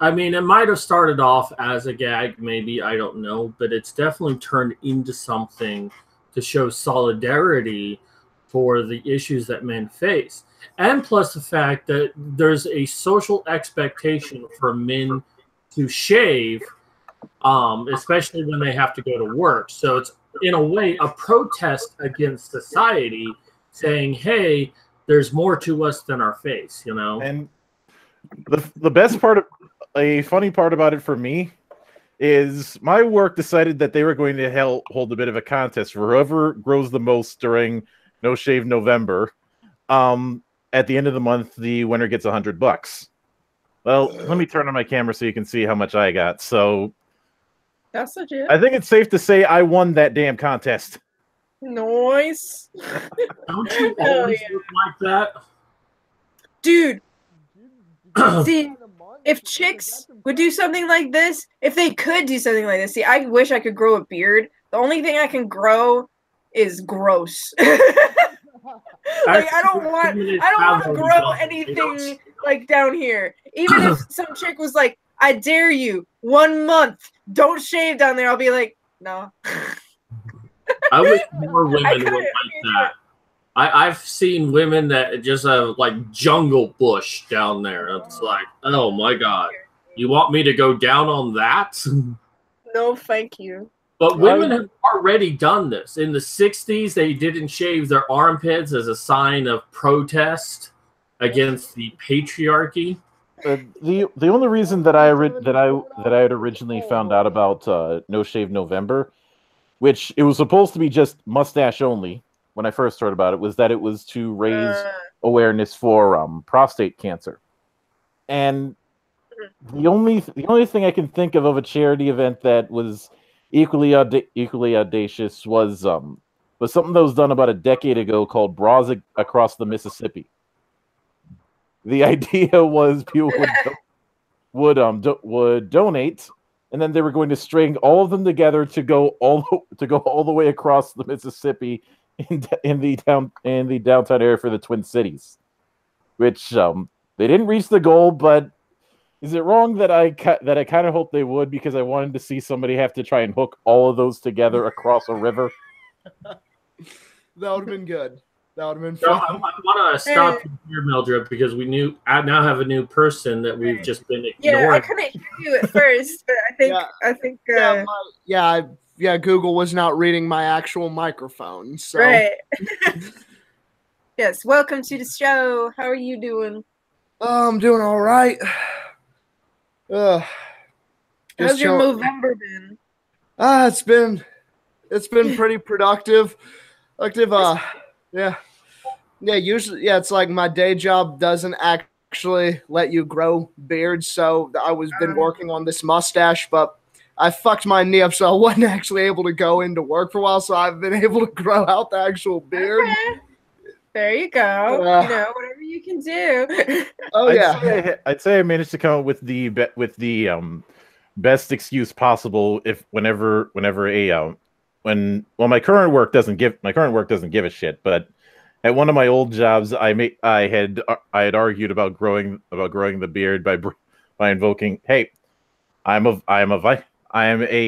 I mean, it might have started off as a gag, maybe, I don't know, but it's definitely turned into something to show solidarity for the issues that men face. And plus the fact that there's a social expectation for men to shave, especially when they have to go to work. So it's, in a way, a protest against society saying, hey, there's more to us than our face, you know? And the best part, a funny part about it for me, is my work decided that they were going to hold a bit of a contest for whoever grows the most during No Shave November. At the end of the month, the winner gets $100. Well, let me turn on my camera so you can see how much I got. So that's legit. I think it's safe to say I won that damn contest. Nice. Don't you always look like that? Dude, see, if chicks would do something like this, if they could do something like this, see, I wish I could grow a beard. The only thing I can grow is gross. Like I don't want to grow anything like down here. Even if some chick was like, I dare you, 1 month, don't shave down there, I'll be like, no. I wish more women were like that. I've seen women that just have like jungle bush down there. It's like, oh my God, you want me to go down on that? No, thank you. But women have already done this. In the 60s, they didn't shave their armpits as a sign of protest against the patriarchy. The only reason that I had originally found out about No Shave November, which it was supposed to be just mustache only when I first heard about it, was that it was to raise awareness for prostate cancer. And the only thing I can think of a charity event that was equally audacious was was something that was done about a decade ago called Bras Across the Mississippi. The idea was people would donate, and then they were going to string all of them together to go all the way across the Mississippi in the downtown area for the Twin Cities, which they didn't reach the goal. But is it wrong that I kind of hope they would, because I wanted to see somebody have to try and hook all of those together across a river? That would have been good. That would have been So fun. I want to stop you here, Mildred, because I now have a new person that we've just been ignoring. Yeah, I couldn't hear you at first, but I think Google was not reading my actual microphone. So. Right. Yes, welcome to the show. How are you doing? I'm doing all right. How's your Movember been? It's been pretty productive. Usually, it's like my day job doesn't actually let you grow beards, so I was been working on this mustache, but I fucked my knee up, so I wasn't actually able to go into work for a while, so I've been able to grow out the actual beard. Okay. There you go. Whatever you can do. I'd say I managed to come up with the best excuse possible my current work doesn't give a shit, but at one of my old jobs I had argued about growing the beard by invoking, hey, I'm a Viking. I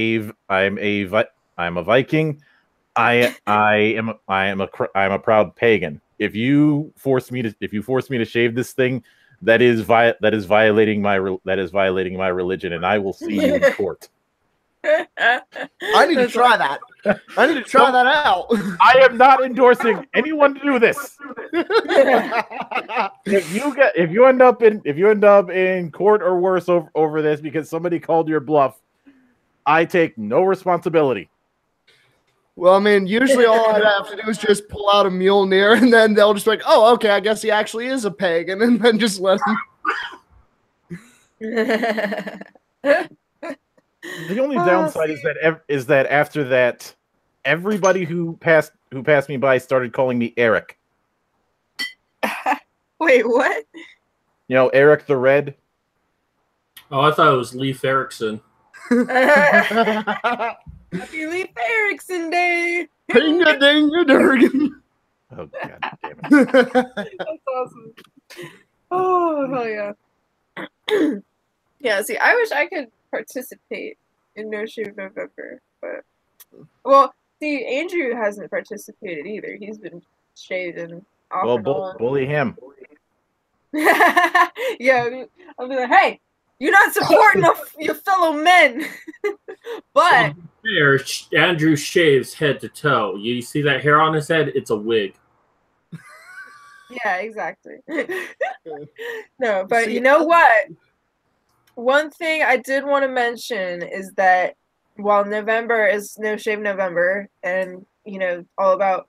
am a proud pagan. If you force me to shave this thing, that is violating my religion, and I will see you in court. I need to try that. I need to try that out. I am not endorsing anyone to do this. If you end up in court or worse over this because somebody called your bluff, I take no responsibility. Well, I mean, usually all I'd have to do is just pull out a Mjolnir, and then they'll just be like, "Oh, okay, I guess he actually is a pagan," and then just let him. The only downside is that after that, everybody who passed me by started calling me Eric. Wait, what? You know, Eric the Red. Oh, I thought it was Leif Erikson. Happy Leif Erikson Day! Pinga-dinga-durgan. Oh, God damn it. That's awesome. Oh, hell yeah. Yeah, see, I wish I could participate in No Shave November, but... Well, see, Andrew hasn't participated either. He's been shaving off and on. Bully him. Yeah, I'll be like, hey, you're not supporting your fellow men. But fair, Andrew shaves head to toe. You see that hair on his head? It's a wig. Yeah, exactly. No, but you know what? One thing I did want to mention is that while November is No Shave November, and all about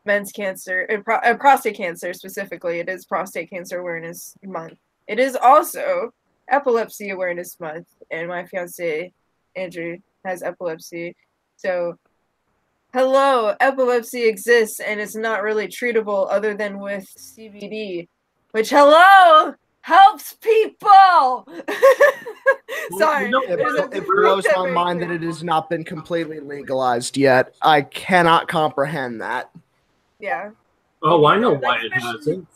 men's cancer and prostate cancer specifically, it is Prostate Cancer Awareness Month. It is also Epilepsy Awareness Month, and my fiance Andrew has epilepsy. So, hello, epilepsy exists, and it's not really treatable other than with CBD, which helps people. Sorry, it blows my mind that it has not been completely legalized yet. I cannot comprehend that. Yeah. Oh, I know why it hasn't.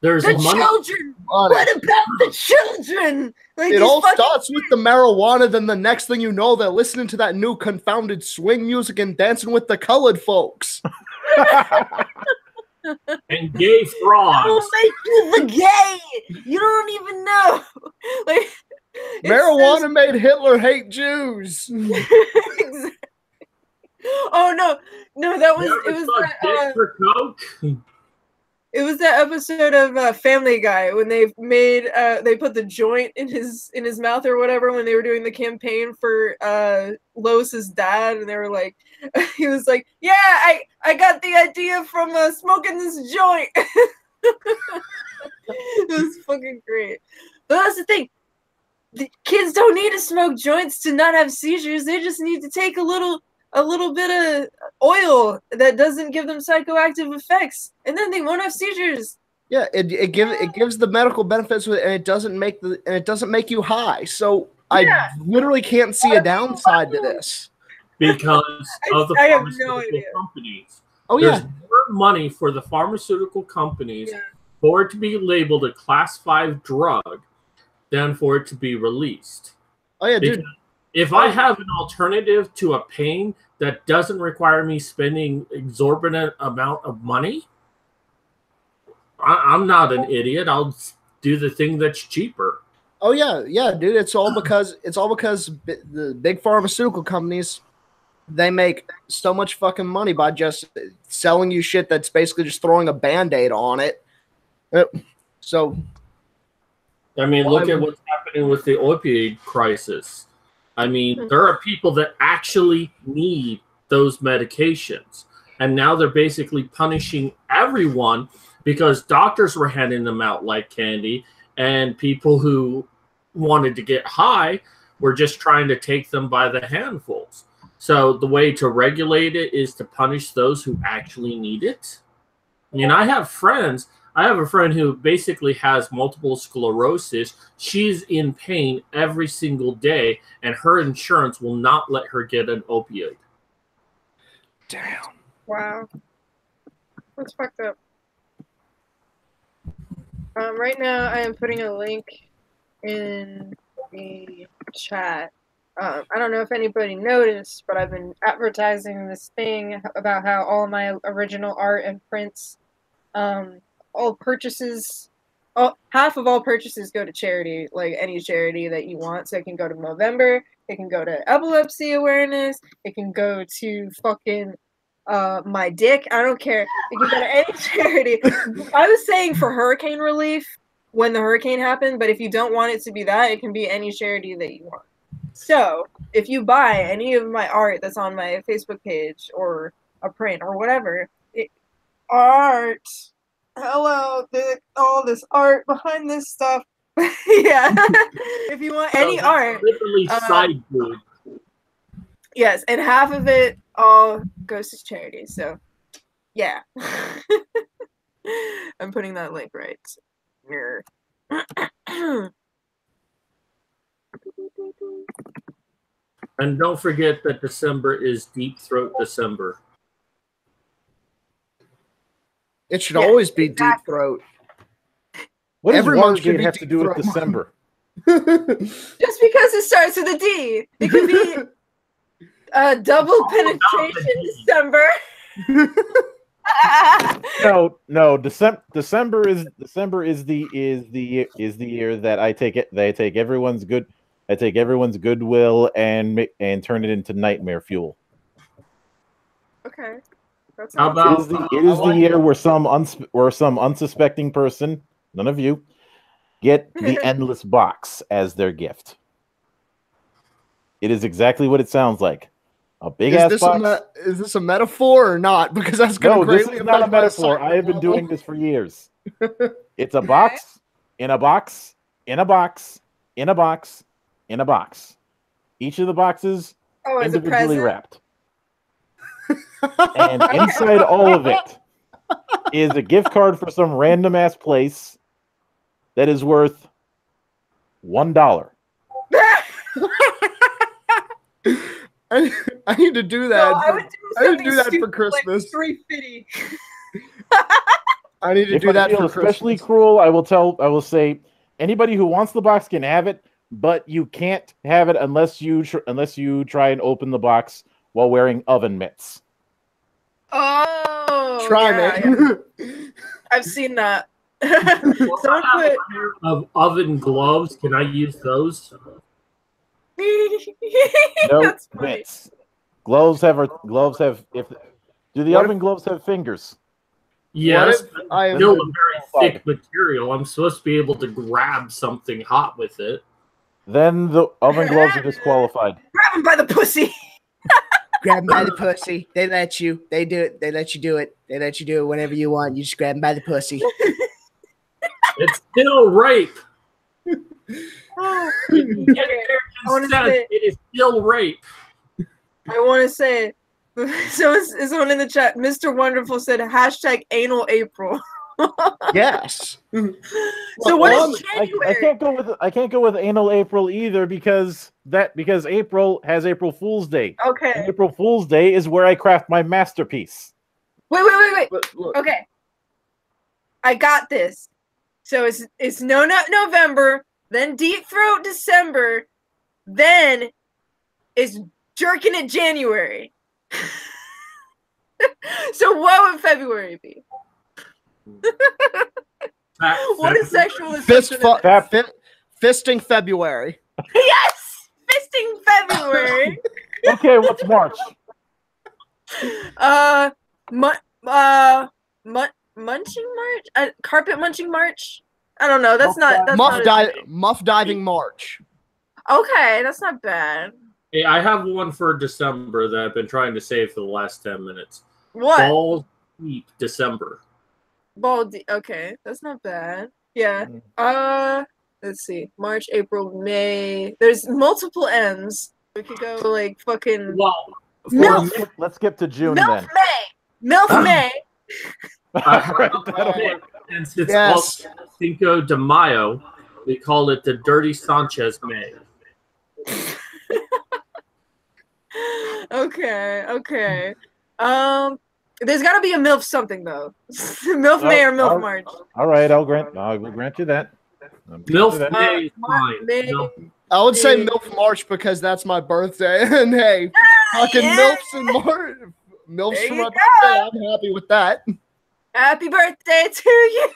There's the money. Children. What about the children? Like, it all starts with the marijuana, then the next thing you know, they're listening to that new confounded swing music and dancing with the colored folks. And gay frogs. It'll make you the gay. You don't even know. Like, marijuana made Hitler hate Jews. Exactly. Oh no, that was it was that episode of Family Guy when they put the joint in his mouth or whatever when they were doing the campaign for Lois's dad, and they were like, he was like, yeah, I got the idea from smoking this joint. It was fucking great. But that's the thing. The kids don't need to smoke joints to not have seizures. They just need to take a little a little bit of oil that doesn't give them psychoactive effects, and then they won't have seizures. Yeah, it gives the medical benefits, and it doesn't make you high. So I literally can't see a downside to this because of the pharmaceutical companies. Oh There's more money for the pharmaceutical companies for it to be labeled a Class 5 drug than for it to be released. Oh yeah, because dude. If I have an alternative to a pain that doesn't require me spending exorbitant amount of money, I'm not an idiot. I'll do the thing that's cheaper. Oh yeah, dude. It's all because the big pharmaceutical companies, they make so much fucking money by just selling you shit that's basically just throwing a Band-Aid on it. So, I mean, look at what's happening with the opioid crisis. I mean, there are people that actually need those medications, and now they're basically punishing everyone because doctors were handing them out like candy, and people who wanted to get high were just trying to take them by the handfuls. So the way to regulate it is to punish those who actually need it. I mean, I have a friend who basically has multiple sclerosis. She's in pain every single day, and her insurance will not let her get an opioid. Damn. Wow. That's fucked up. Right now, I am putting a link in the chat. I don't know if anybody noticed, but I've been advertising this thing about how all my original art and prints, half of all purchases go to charity, like any charity that you want. So it can go to Movember, it can go to epilepsy awareness, it can go to fucking my dick. I don't care. It can go to any charity. I was saying for hurricane relief when the hurricane happened, but if you don't want it to be that, it can be any charity that you want. So if you buy any of my art that's on my Facebook page or a print or whatever, art. Hello, all this art behind this stuff. Yeah. If you want any art, literally side boob. Yes, and half of it all goes to charity. So, yeah. I'm putting that link right here. And don't forget that December is Deep Throat December. It should always be Deep Throat. What does Everyone should Watergate be have to Deep do with Throat. December? Just because it starts with a D, it could be double penetration December. No. December is the year that I take everyone's goodwill and turn it into nightmare fuel. Okay. How about It is the year where some unsuspecting person, none of you, get the endless box as their gift. It is exactly what it sounds like. A big ass box. Is this a metaphor or not? Because that's going to this is not a metaphor. I have been doing this for years. It's a box in a box in a box in a box in a box. Each of the boxes individually wrapped. And inside all of it is a gift card for some random ass place that is worth $1. I need to do that. No, I would do that for Christmas. Like $3.50. I need to do that for Christmas. Especially cruel, I will say anybody who wants the box can have it, but you can't have it unless you try and open the box while wearing oven mitts. Oh, try me. Yeah. I've seen that. Of oven gloves, can I use those? No mitts. Gloves have. Do the oven gloves have fingers? Yes, I am still a very thick material. I'm supposed to be able to grab something hot with it. Then the oven gloves are disqualified. Grab him by the pussy. Grab him by the pussy. They let you. They do it. They let you do it. They let you do it whenever you want. You just grab him by the pussy. It's still rape. Oh. It is still rape. I want to say So is someone in the chat? Mr. Wonderful said hashtag anal April. Yes. So what is January? I can't go with anal April either because April has April Fool's Day. Okay. And April Fool's Day is where I craft my masterpiece. Wait. Look. Okay. I got this. So it's No Nut November, then Deep Throat December, then it's Jerkin in January. So what would February be? What is sexual fisting February. Yes! Fisting February. Okay, what's March? Munching March? Carpet munching March? I don't know. That's not Muff diving March. Okay, that's not bad. Hey, I have one for December that I've been trying to save for the last 10 minutes. What? Balls Deep December. Okay, that's not bad. Yeah. Let's see. March, April, May. There's multiple M's. We could go like fucking. Well, let's skip to June MILF then. May. MILF May. Since it's called Cinco de Mayo, we call it the Dirty Sanchez May. Okay. There's got to be a MILF something though. MILF May or MILF March. All right, I will grant you that. MILF May is fine. I would say MILF March because that's my birthday, and hey, fucking MILFs in March. MILFs for my birthday. I'm happy with that. Happy birthday to you.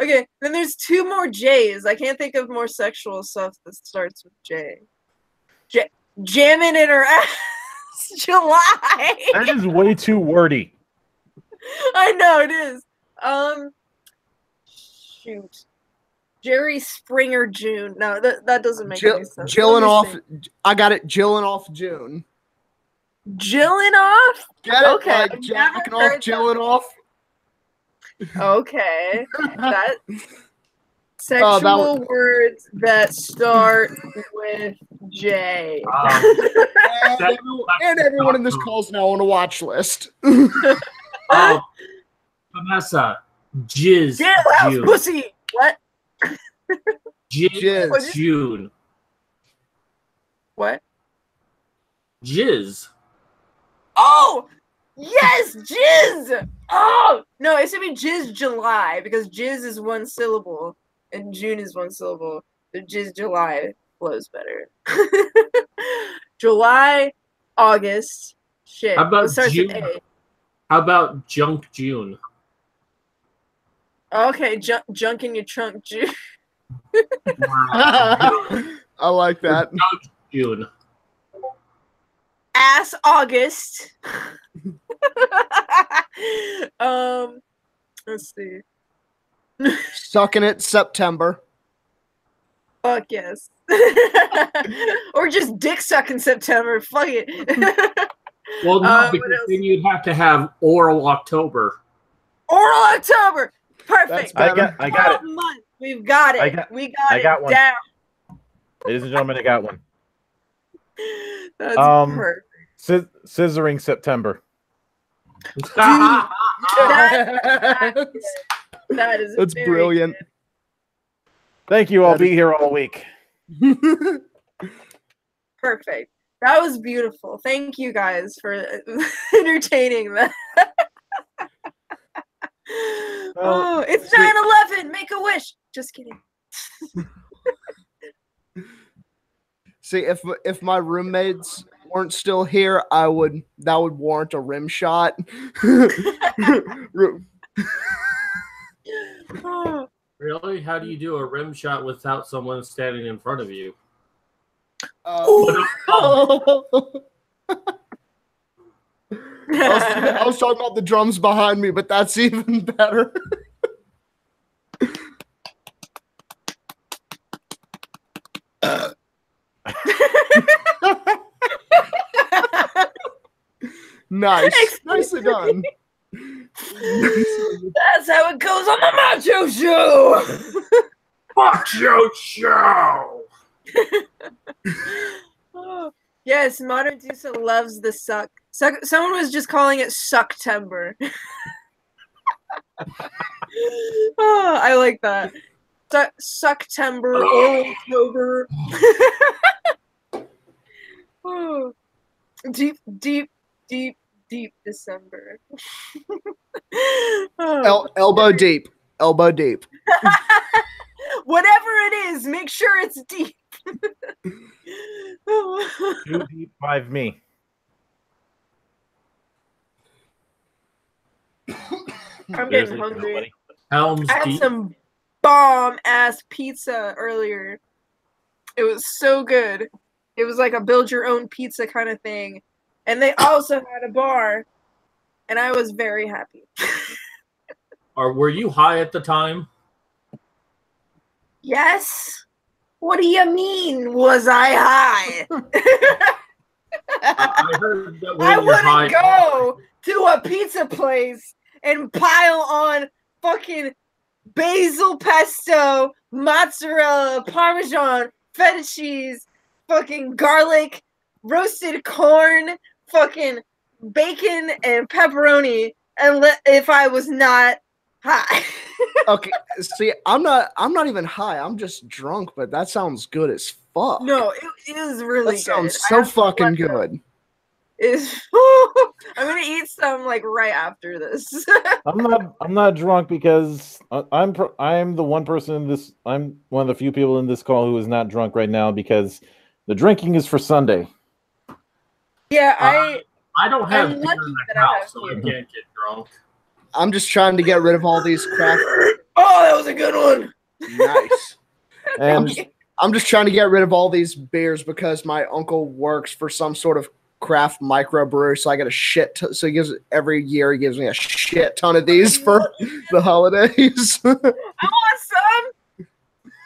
Okay, then there's 2 more J's. I can't think of more sexual stuff that starts with J. Jamming in her ass. July. That is way too wordy. I know it is. Shoot. Jerry Springer June. No, that doesn't make any sense. Jillin' off. I got it. Jillin' off June. Jillin' off? Get it? Okay. Like jacking off, jillin' off. Okay. That sexual words that start with J. And everyone in this call's now on a watch list. Vanessa, Jizz June. Pussy. What? Jizz June. What? Jizz. Oh! Yes! Jizz! Oh! No, it should be Jizz July because Jizz is 1 syllable and June is 1 syllable. So Jizz July flows better. July, August. Shit. How about June? How about Junk June? Okay, junk in your trunk, June. I like that. Junk June. Ass August. Let's see. Sucking it September. Fuck yes. Or just dick sucking September. Fuck it. Well, no, because then you'd have to have Oral October. Oral October. Perfect. I got it. Month. We've got it. I got it down. Ladies and gentlemen, I got one. That's perfect. Scissoring September. That is That's brilliant. Good. Thank you. I'll be here all week. Perfect. That was beautiful. Thank you guys for entertaining that. Oh, it's 9/11. Make a wish. Just kidding. See, if my roommates weren't still here, that would warrant a rim shot. Really? How do you do a rim shot without someone standing in front of you? I was talking about the drums behind me, but that's even better. Nice. Nicely done. That's how it goes on the Macho Show. Macho Show. Yes, Modern Medusa loves the suck. Someone was just calling it Sucktember. Oh, I like that. Sucktember, October. Oh, deep December. Oh. Elbow deep. Elbow deep. Whatever it is, make sure it's deep. 2 deep, 5 me. I'm getting hungry. Helm's I had Deep. some bomb ass pizza earlier. It was so good. It was like a build your own pizza kind of thing. And they also had a bar. And I was very happy. Or were you high at the time? Yes. What do you mean? Was I high? I heard that when I you're wouldn't high. go to a pizza place and pile on fucking basil pesto, mozzarella, parmesan, feta cheese, fucking garlic, roasted corn, fucking bacon and pepperoni, and if I was not high. Okay, see, I'm not even high. I'm just drunk, but that sounds good as fuck. No, it is really that sounds good. so fucking good. I'm gonna eat some like right after this. I'm not drunk because I'm the one person in this. I'm one of the few people in this call who is not drunk right now because the drinking is for Sunday. Yeah, I don't have I'm beer lucky in that the I house, have so I beer. can't get drunk. I'm just trying to get rid of all these craft. Oh, that was a good one. Nice. And I'm just trying to get rid of all these beers because my uncle works for some sort of craft microbrewer, so I get a shit. So he gives every year he gives me a shit ton of these for the holidays. I want some.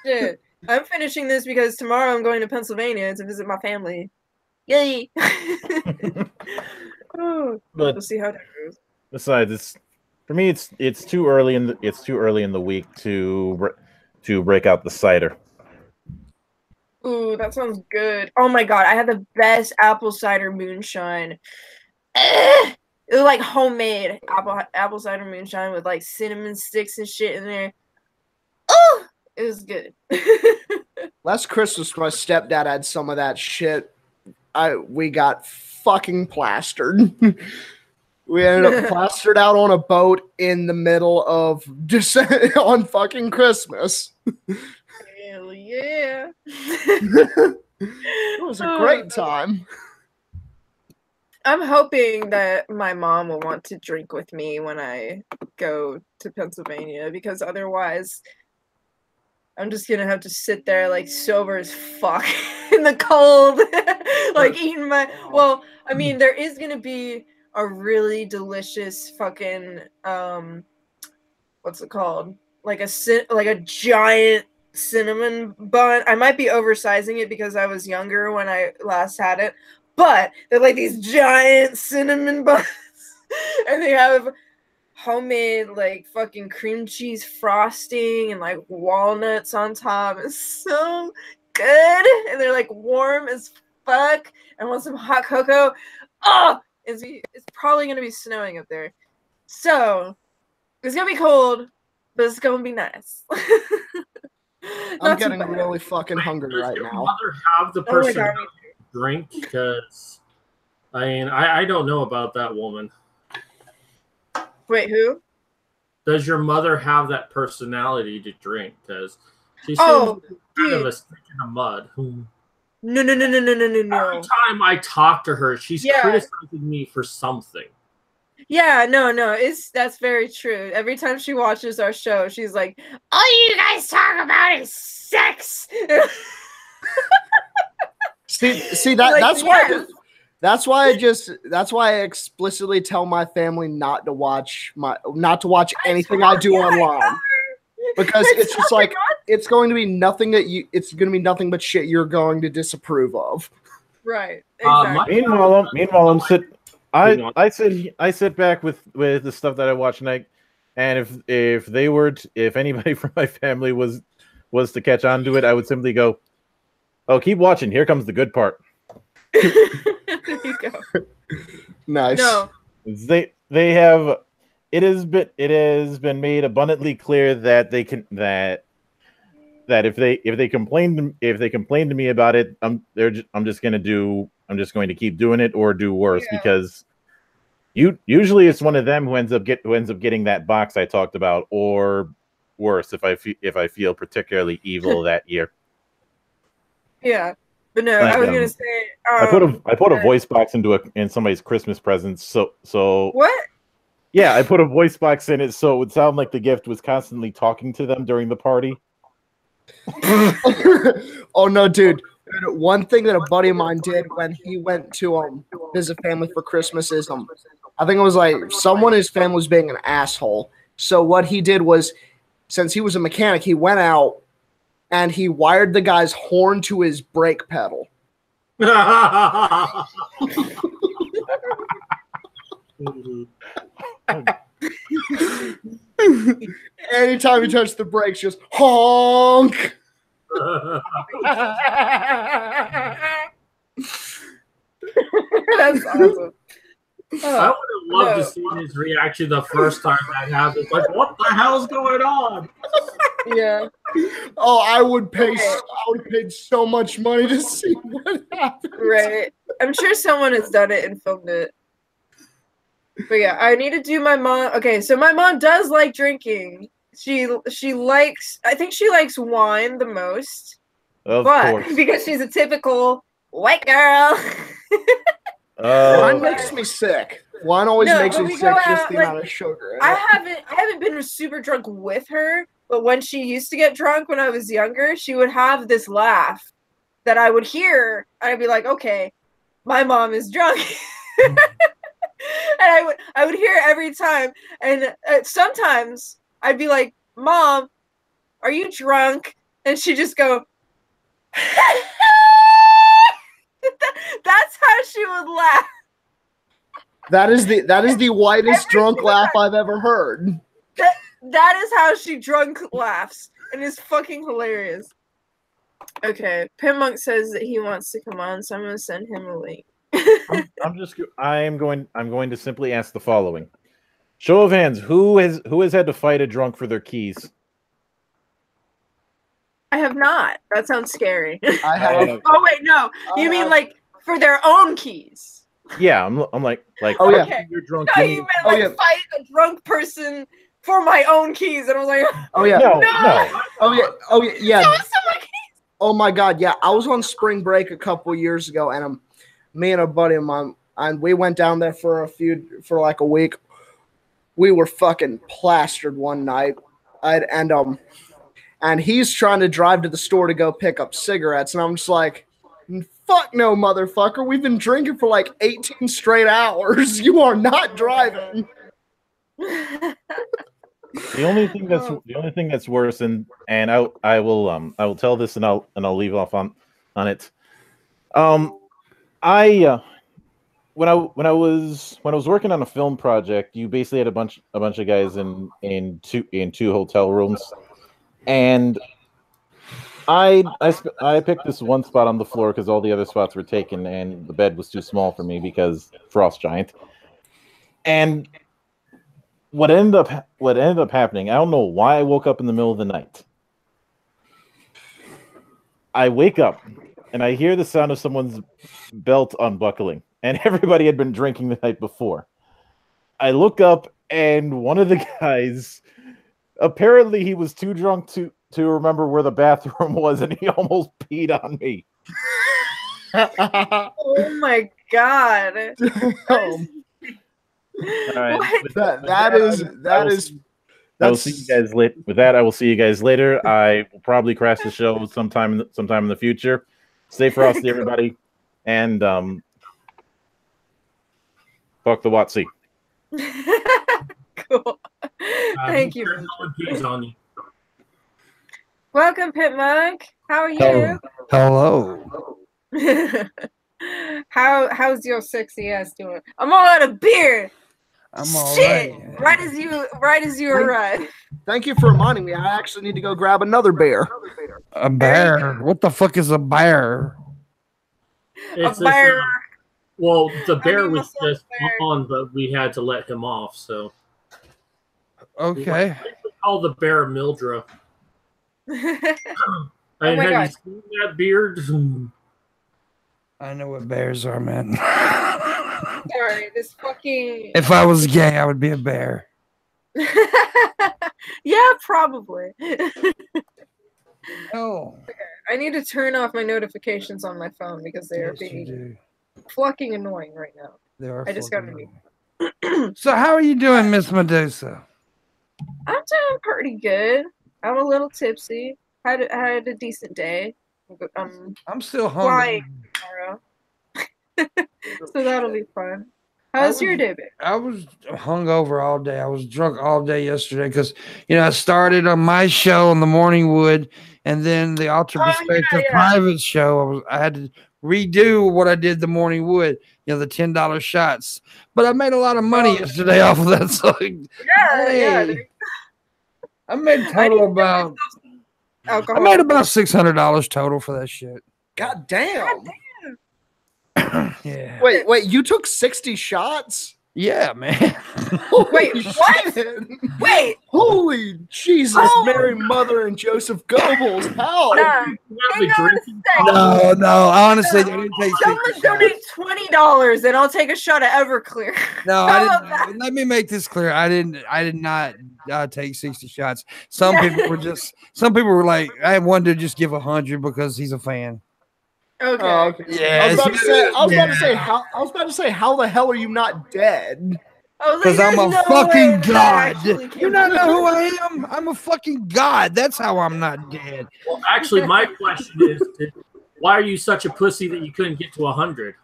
Shit, I'm finishing this because tomorrow I'm going to Pennsylvania to visit my family. Yay! Oh, but we'll see how that goes. besides, for me, it's too early in the week to break out the cider. Ooh, that sounds good. Oh my god, I had the best apple cider moonshine. It was like homemade apple cider moonshine with like cinnamon sticks and shit in there. Oh, it was good. Last Christmas, my stepdad had some of that shit. We got fucking plastered. We ended up plastered out on a boat in the middle of December on fucking Christmas. Hell yeah. It was a great time. I'm hoping that my mom will want to drink with me when I go to Pennsylvania, because otherwise I'm just gonna have to sit there like sober as fuck in the cold, like eating my. Well, I mean, there is gonna be a really delicious fucking what's it called? Like a giant cinnamon bun. I might be oversizing it because I was younger when I last had it, but they're like these giant cinnamon buns, and they have homemade like fucking cream cheese frosting and like walnuts on top. It's so good, and they're like warm as fuck. I want some hot cocoa. Oh, it's probably gonna be snowing up there, so it's gonna be cold, but it's gonna be nice. I'm getting really fucking hungry right Does now. your mother have the person drink? Because I mean, I don't know about that woman. Wait, who? Does your mother have that personality to drink? Because she seems kind of a stick in the mud. No. Every time I talk to her, she's criticizing me for something. Yeah, no, that's very true. Every time she watches our show, she's like, "All you guys talk about is sex." See that like, that's why I explicitly tell my family not to watch anything I do online. Because it's just like it's going to be nothing but shit you're going to disapprove of. Right. Exactly. Meanwhile, I sit back with the stuff that I watch, and if anybody from my family was to catch on to it, I would simply go, "Oh, keep watching. Here comes the good part." There you go. Nice. No. They have. It has been made abundantly clear that they can that if they complain to me about it, I'm just going to keep doing it or do worse, because usually it's one of them who ends up getting that box I talked about, or worse if I feel particularly evil that year. Yeah, but no, Like, I was gonna say I put a voice box in somebody's Christmas present. So what? Yeah, I put a voice box in it so it would sound like the gift was constantly talking to them during the party. Oh no, dude. One thing that a buddy of mine did when he went to visit family for Christmas is I think it was like someone in his family was being an asshole. So what he did was, since he was a mechanic, he went out and he wired the guy's horn to his brake pedal. Anytime he touched the brakes, just honk. That's awesome. I would have loved to see his reaction the first time that happened. Like, what the hell's going on? Yeah. Oh, I would pay so much money to see what happened. Right. I'm sure someone has done it and filmed it. But yeah, I need to do my mom. Okay, so my mom does like drinking. She likes, I think she likes wine the most. Of course. Because she's a typical white girl. Wine makes me sick. Wine always makes me sick, just the amount of sugar. I haven't been super drunk with her, but when she used to get drunk when I was younger, she would have this laugh that I would hear, and I'd be like, okay, my mom is drunk. And I would hear it every time, and sometimes I'd be like, Mom, are you drunk? And she'd just go, that's how she would laugh. That is the whitest drunk laugh I've ever heard. That is how she drunk laughs, and it's fucking hilarious. Okay, Pim Monk says that he wants to come on, so I'm gonna send him a link. I'm going to simply ask the following: show of hands, who has had to fight a drunk for their keys? I have not. That sounds scary. I have. Oh wait, no. You mean like for their own keys? Yeah, I'm like. Oh yeah. Okay. You're drunk. No, you meant fight a drunk person for my own keys, and I was like, oh yeah. No. Oh yeah. Show us some keys. Oh my God, yeah. I was on spring break a couple years ago, and me and a buddy of mine, and we went down there for like a week. We were fucking plastered one night, and he's trying to drive to the store to go pick up cigarettes, and I'm just like, fuck no, motherfucker. We've been drinking for like 18 straight hours. You are not driving. The only thing that's worse, and I will tell this, and I'll leave off on it. When I was working on a film project, you basically had a bunch of guys in two hotel rooms, and I picked this one spot on the floor because all the other spots were taken, and the bed was too small for me because frost giant. And what ended up happening, I don't know why I woke up in the middle of the night. I wake up and I hear the sound of someone's belt unbuckling, and everybody had been drinking the night before. I look up, and one of the guys, apparently he was too drunk to remember where the bathroom was, and he almost peed on me. Oh my God. All right. That is. I will see you guys later. With that, I will see you guys later. I will probably crash the show sometime in the future. Stay frosty, everybody, and fuck the Watsy. Cool. Thank you. Welcome, Pit Monk. How are you? Hello. How's your sexy ass doing? I'm all out of beer. I'm all Shit. right. Right as you arrive. Thank you for reminding me. I actually need to go grab another bear. A bear? What the fuck is a bear? It's a bear. Well, the I bear need was myself just a bear. on, but we had to let him off. So Okay. we call the bear Mildra. Oh And my have God. you seen that beard? I know what bears are, man. Sorry, this fucking. If I was gay, I would be a bear. Yeah, probably. Oh. I need to turn off my notifications on my phone because they are Yes, you being do. fucking annoying right now. They are. I just got fucking to annoying. So how are you doing, Miss Medusa? I'm doing pretty good. I'm a little tipsy. Had a decent day. I'm still Flying hungry. tomorrow, so that'll be fun. How's your day been? I was hungover all day. I was drunk all day yesterday because, I started on my show on the Morning Wood, and then the Ultra Perspective private show. I had to redo what I did the Morning Wood, the $10 shots. But I made a lot of money yesterday off of that. So I made total about alcohol. I made about $600 total for that shit. God damn. Yeah. Wait, you took 60 shots? Yeah, man. Wait, what? Wait. Holy Jesus, Mary, Mother, and Joseph Goebbels. How? No. Honestly, I didn't take 60 Someone donate $20 and I'll take a shot of Everclear. No, I didn't. Let me make this clear. I did not take 60 shots. Some people were like, I wanted to just give 100 because he's a fan. Okay. Okay. Yeah. I was about to say, how the hell are you not dead? Because I'm a fucking god. You not know who I am? I'm a fucking god. That's how I'm not dead. Well, actually, my question is, why are you such a pussy that you couldn't get to 100?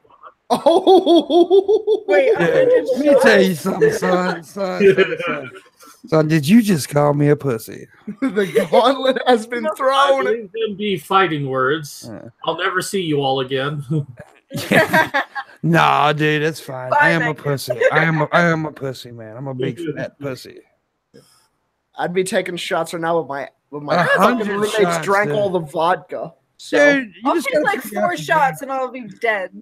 Oh, wait. Let me tell you something, son. Son, did you just call me a pussy? The gauntlet has been thrown. Leave them be fighting words. I'll never see you all again. Nah, dude, that's fine. I am a pussy. I am a pussy, man. I'm a big fat pussy. I'd be taking shots right now with my 100 fucking roommates shots, drank dude. all the vodka. So. Dude, I'll take like 4 shots and I'll be dead.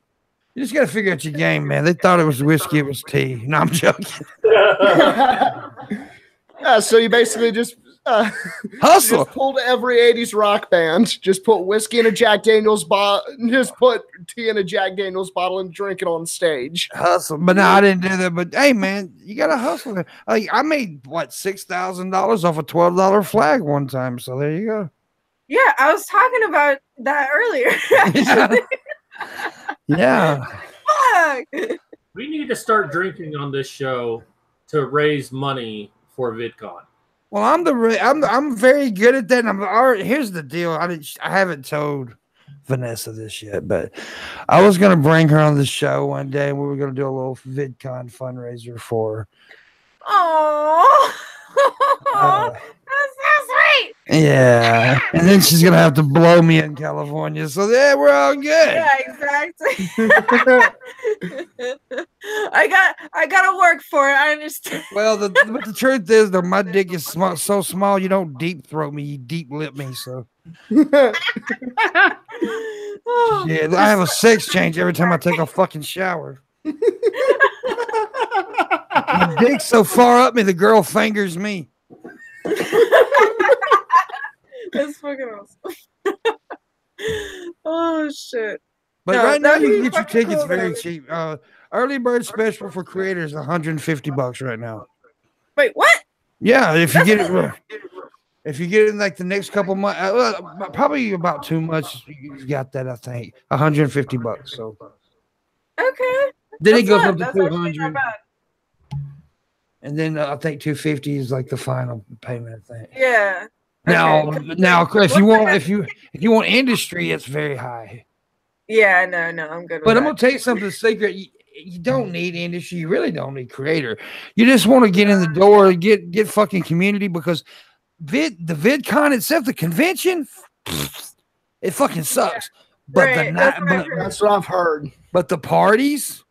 You just gotta figure out your game, man. They thought it was whiskey, it was tea. No, I'm joking. So you basically just hustle. Just pulled every 80s rock band. Just put whiskey in a Jack Daniels bottle. Just put tea in a Jack Daniels bottle and drink it on stage. Hustle, but no, I didn't do that. But hey, man, you gotta hustle. Like I made what $6,000 off a $12 flag one time. So there you go. Yeah, I was talking about that earlier. Yeah. Fuck. We need to start drinking on this show to raise money for VidCon. Well, I'm very good at that. Here's the deal. I haven't told Vanessa this yet, but I was gonna bring her on the show one day, and we were gonna do a little VidCon fundraiser for her. Oh, that's so sweet. Yeah, and then she's gonna have to blow me in California. So yeah, we're all good. Yeah, exactly. I gotta work for it. I understand. Well, but the truth is, though, my dick is so small, you don't deep throat me, you deep lip me. So Oh. yeah, I have a sex change every time I take a fucking shower. My dick's so far up me, the girl fingers me. That's fucking awesome. Oh shit. But No, right now that'd you be can get your fucking tickets cool, very though. cheap. Early bird special for creators $150 right now. Wait, what? Yeah, if you get it in like the next couple months, probably about 2 months, you got that. I think $150. So Okay. then it goes not- up to that's actually 200, not bad. and then I think 250 is like the final payment. I think. Yeah. Now, Okay. if you want industry, it's very high. Yeah, no, I'm good with But I'm that. gonna tell you something secret. You don't need industry. You really don't need creator. You just want to get in the door and get fucking community, because the VidCon itself, the convention, it fucking sucks. But Right, That's what I've heard. but the parties,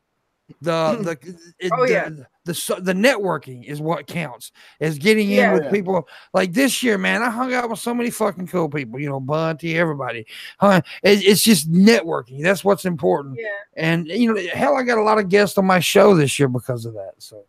the networking is what counts. Is getting in with people. Like this year, man, I hung out with so many fucking cool people. You know, Bunty, everybody. It's just networking. That's what's important. Yeah. And you know, hell, I got a lot of guests on my show this year because of that. So.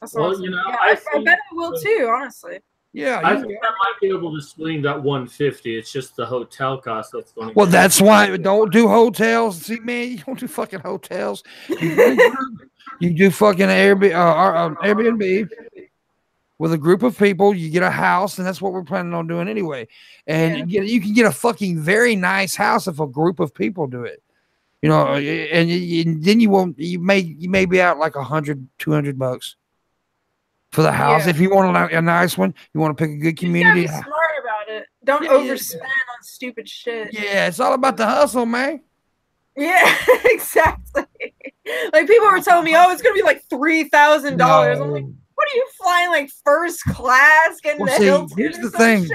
That's Well, awesome. you know, I bet I will too, honestly. Yeah, I think I might be able to swing that 150. It's just the hotel cost that's going. Well, that's why don't do hotels. See, man, you don't do fucking hotels. You do fucking Airbnb with a group of people. You get a house, and that's what we're planning on doing anyway. And you can get a fucking very nice house if a group of people do it. You know, and then you may be out like $100, $200 for the house. If you want a nice one, you want to pick a good community. You gotta be smart about it. Don't overspend on stupid shit. Yeah, it's all about the hustle, man. Yeah, exactly. Like people were telling me, oh, it's gonna be like $3,000. I'm like, what are you flying like first class? Getting the Hilton? Here's the thing.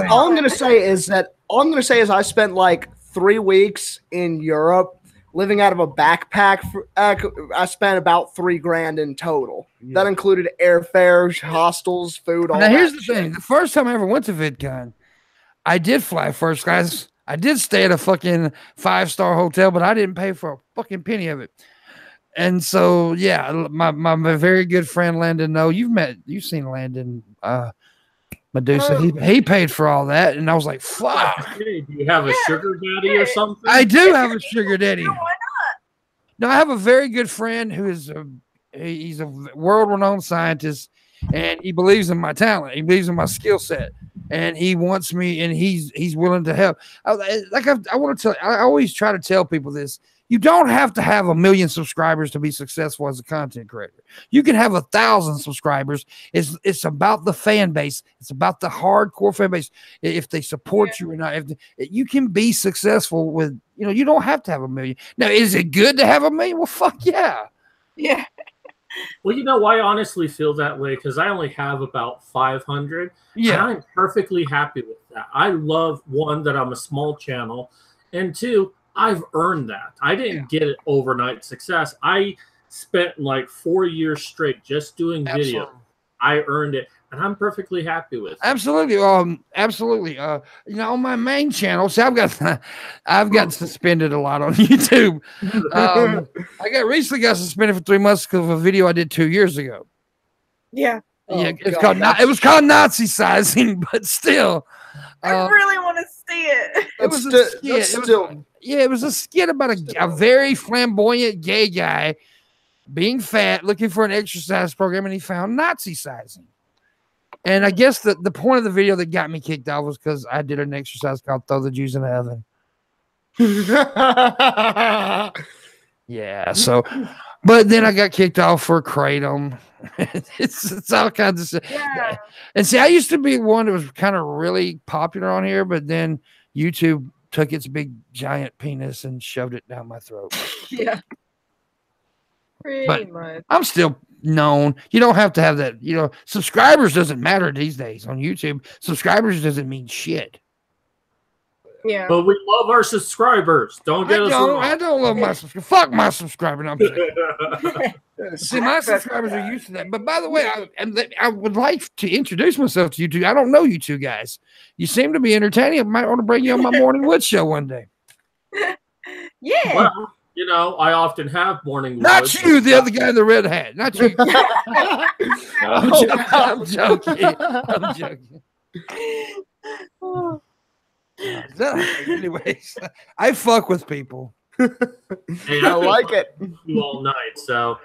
All I'm gonna say is I spent like 3 weeks in Europe living out of a backpack. I spent about $3,000 in total. Yeah. That included airfares, hostels, food. All now here's the thing: the first time I ever went to VidCon, I did fly first class. I did stay at a fucking 5-star hotel, but I didn't pay for a fucking penny of it. And so, yeah, my very good friend Landon. No, you've seen Landon. Medusa, he paid for all that, and I was like, "Fuck!" Do you have a sugar daddy or something? I do have a sugar daddy. Why not? No, I have a very good friend who is he's a world-renowned scientist, and he believes in my talent. He believes in my skill set, and he wants me, and he's willing to help. I want to tell. I always try to tell people this. You don't have to have 1 million subscribers to be successful as a content creator. You can have 1,000 subscribers. It's about the fan base. It's about the hardcore fan base. If they support you or not, you can be successful with, you don't have to have 1 million. Now, is it good to have 1 million? Well, fuck yeah. Yeah. Well, I honestly feel that way because I only have about 500. Yeah. And I'm perfectly happy with that. I love, one, that I'm a small channel, and two, I've earned that. I didn't get it overnight success. I spent like 4 years straight just doing video. I earned it, and I'm perfectly happy with it. Absolutely. Absolutely. On my main channel, see, I've got suspended a lot on YouTube. I recently got suspended for 3 months because of a video I did 2 years ago. Yeah. It was called Nazi sizing, but still. I really want to see it. It was a skit. It was a skit about a very flamboyant gay guy being fat, looking for an exercise program, and he found Nazi sizing. And I guess the point of the video that got me kicked off was because I did an exercise called Throw the Jews in the Oven. Yeah, so, but then I got kicked off for Kratom. It's all kinds of stuff. Yeah. And see, I used to be one that was kind of really popular on here, but then YouTube took its big giant penis and shoved it down my throat. Yeah. Pretty much. I'm still known. You don't have to have that. Subscribers doesn't matter these days on YouTube. Subscribers doesn't mean shit. Yeah. But we love our subscribers. Don't get us wrong. I don't love my subscribers. Fuck my subscribers. No, see, my subscribers are used to that. But by the way, I would like to introduce myself to you two. I don't know you two guys. You seem to be entertaining. I might want to bring you on my Morning Wood show one day. Yeah. Well, I often have Morning Wood. Not you, the other guy in the red hat. Not you. I'm joking. I'm joking. Anyways, I fuck with people. Hey, I like it. You all night, so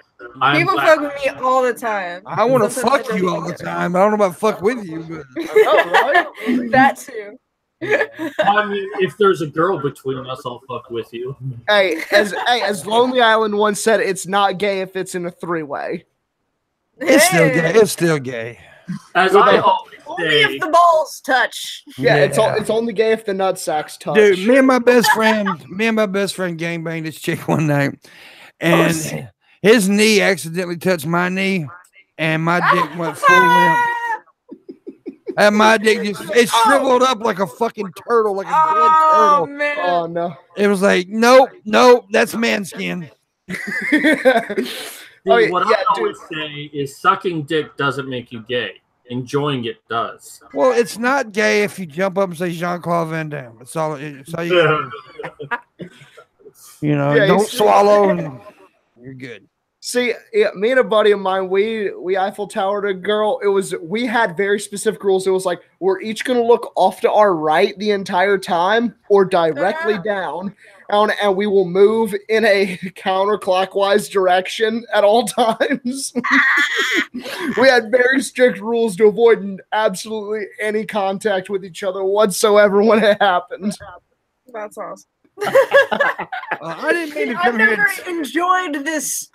people fuck with me all the time. I want to fuck you all the time. I don't know about fuck with you, but that too. I mean, if there's a girl between us, I'll fuck with you. Hey, as Lonely Island once said, it's not gay if it's in a 3-way. It's still gay. It's still gay. As I always only if the balls touch. Yeah, it's only gay if the nutsacks touch. Dude, me and my best friend gangbanged this chick one night, and his knee accidentally touched my knee, and my dick went full limp. And my dick it shriveled up like a fucking turtle, like a dead turtle. Man. Oh no! It was like, nope, that's man skin. What I always say is sucking dick doesn't make you gay. Enjoying it does. Well, it's not gay if you jump up and say Jean-Claude Van Damme. It's all you gotta do. You know, don't swallow and you're good. See, me and a buddy of mine, we Eiffel Towered a girl. We had very specific rules. It was like, we're each going to look off to our right the entire time or directly down. And we will move in a counterclockwise direction at all times. We had very strict rules to avoid absolutely any contact with each other whatsoever when it happened. That's awesome. I didn't mean to come here. I've never enjoyed this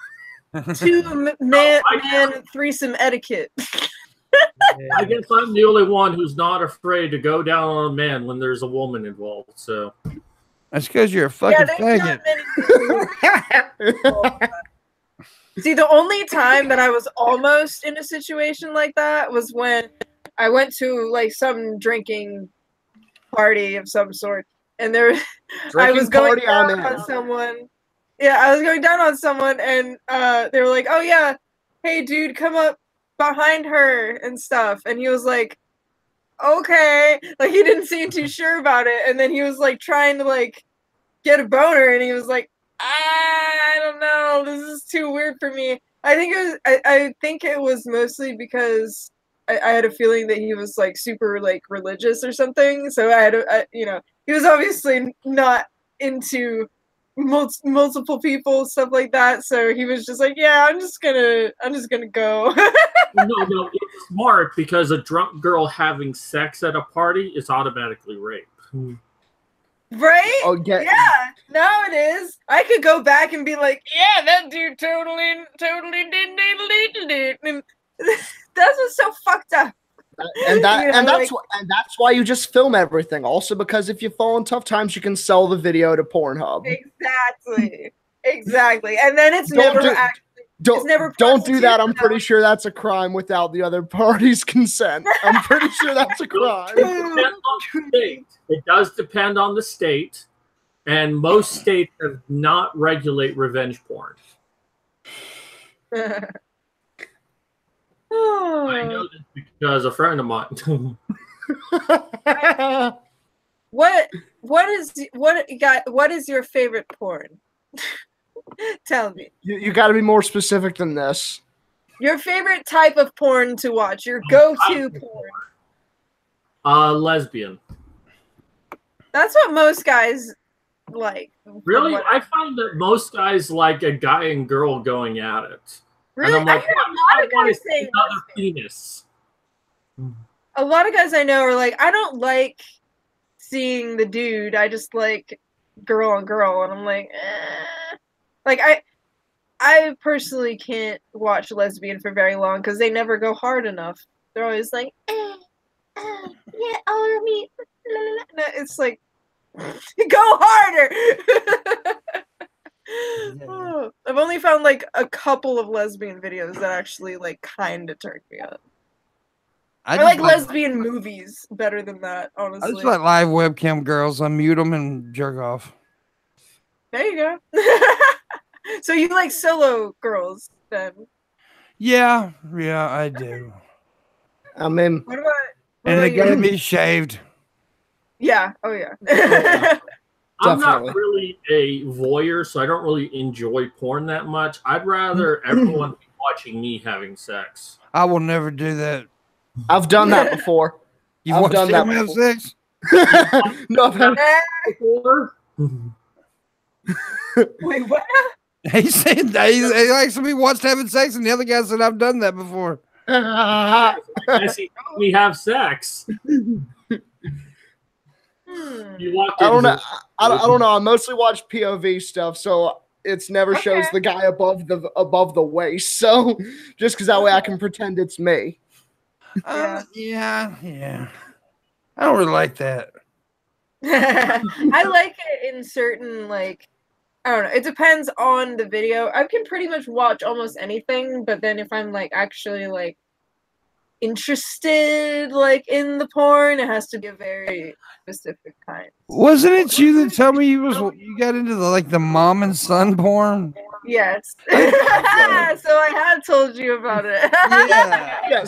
two-man threesome etiquette. I guess I'm the only one who's not afraid to go down on a man when there's a woman involved. So that's because you're a fucking faggot. See, the only time that I was almost in a situation like that was when I went to like some drinking party of some sort, and I was going down on someone. Yeah, I was going down on someone, and they were like, "Oh yeah, hey dude, come up behind her and stuff." And he was like, "Okay," like he didn't seem too sure about it. And then he was like trying to like get a boner, and he was like, "I don't know, this is too weird for me." I think it was mostly because I had a feeling that he was like super like religious or something. So he was obviously not into multiple people, stuff like that. So he was just like, "Yeah, I'm just gonna go." No, it's smart because a drunk girl having sex at a party is automatically rape. Right? Oh, yeah. No, it is. I could go back and be like, "Yeah, that dude totally did. And that's what's so fucked up. And that's why you just film everything. Also, because if you fall in tough times, you can sell the video to Pornhub. Exactly. And then it's never don't do that. I'm pretty sure that's a crime without the other party's consent. I'm pretty sure that's a crime. It does depend on the state, and most states have not regulate revenge porn. I know this because a friend of mine. What is your favorite porn? Tell me. You got to be more specific than this. Your favorite type of porn to watch. Your go-to porn. Lesbian. That's what most guys like. Really? I find that most guys like a guy and girl going at it. Really? And I'm like, I hear a lot of guys saying another penis. A lot of guys I know are like, "I don't like seeing the dude. I just like girl on girl." And I'm like, Like I personally can't watch lesbian for very long because they never go hard enough. They're always like, yeah, or me. No, it's like, go harder. Oh, I've only found like a couple of lesbian videos that actually like kind of turned me on. I like lesbian movies better than that, honestly. I just like live webcam girls. I mute them and jerk off. There you go. So you like solo girls then? Yeah, I do. I mean, what about and they gotta be shaved. Yeah. Oh yeah. I'm not really a voyeur, so I don't really enjoy porn that much. I'd rather everyone be watching me having sex. I will never do that. I've done that before. I've done that have sex? No, I've had before. Wait, what? He said he likes to be watched having sex, and the other guy said, "I've done that before." We have sex. You walked in. I don't know. I mostly watch POV stuff, so it's never shows the guy above the waist. So just because that way I can pretend it's me. Yeah. I don't really like that. I like it in certain, like, I don't know. It depends on the video. I can pretty much watch almost anything, but then if I'm like actually like interested like in the porn, it has to be a very specific kind. Wasn't it you that told me you got into the mom and son porn? Yes. So I had told you about it. Yeah.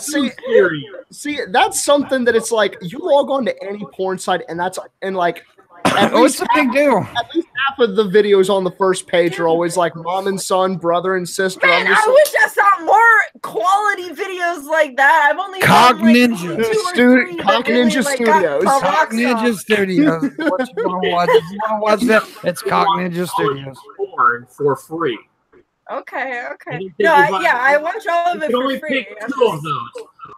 See, that's something that it's like you log on to any porn site, and like It's a big deal. At least half of the videos on the first page are always like mom and son, brother and sister. Man, I wish I saw more quality videos like that. I've only Cock found, like, Ninja. 2 or 3 Cock that really, Ninja like, Studios. got Cock Ninja Studios. What you want to watch? If you want to watch that, it's Cock Ninja Studios. Porn for free. Okay. And No, I watch all of You it can for only free. pick 2 of those: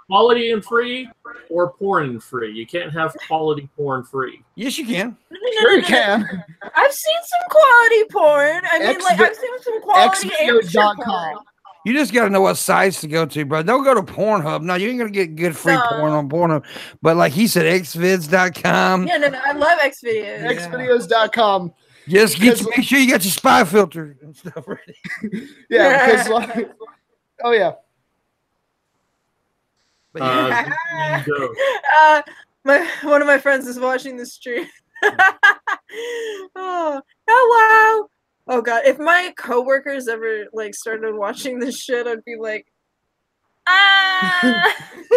quality and free, or porn and free. You can't have quality porn free. Yes, you can. Sure you can. I've seen some quality porn. I mean, like, I've seen some quality amateur porn. Xvideos.com. You just got to know what sites to go to, bro. Don't go to Pornhub. No, you ain't going to get good free porn on Pornhub. But like he said, xvids.com. Yeah, no, I love Xvideos. Yeah. Xvideos.com. Just make sure you got your spy filter and stuff ready. Yeah, because like, oh yeah. But yeah. One of my friends is watching the stream. Oh, hello. Oh god, if my coworkers ever like started watching this shit, I'd be like,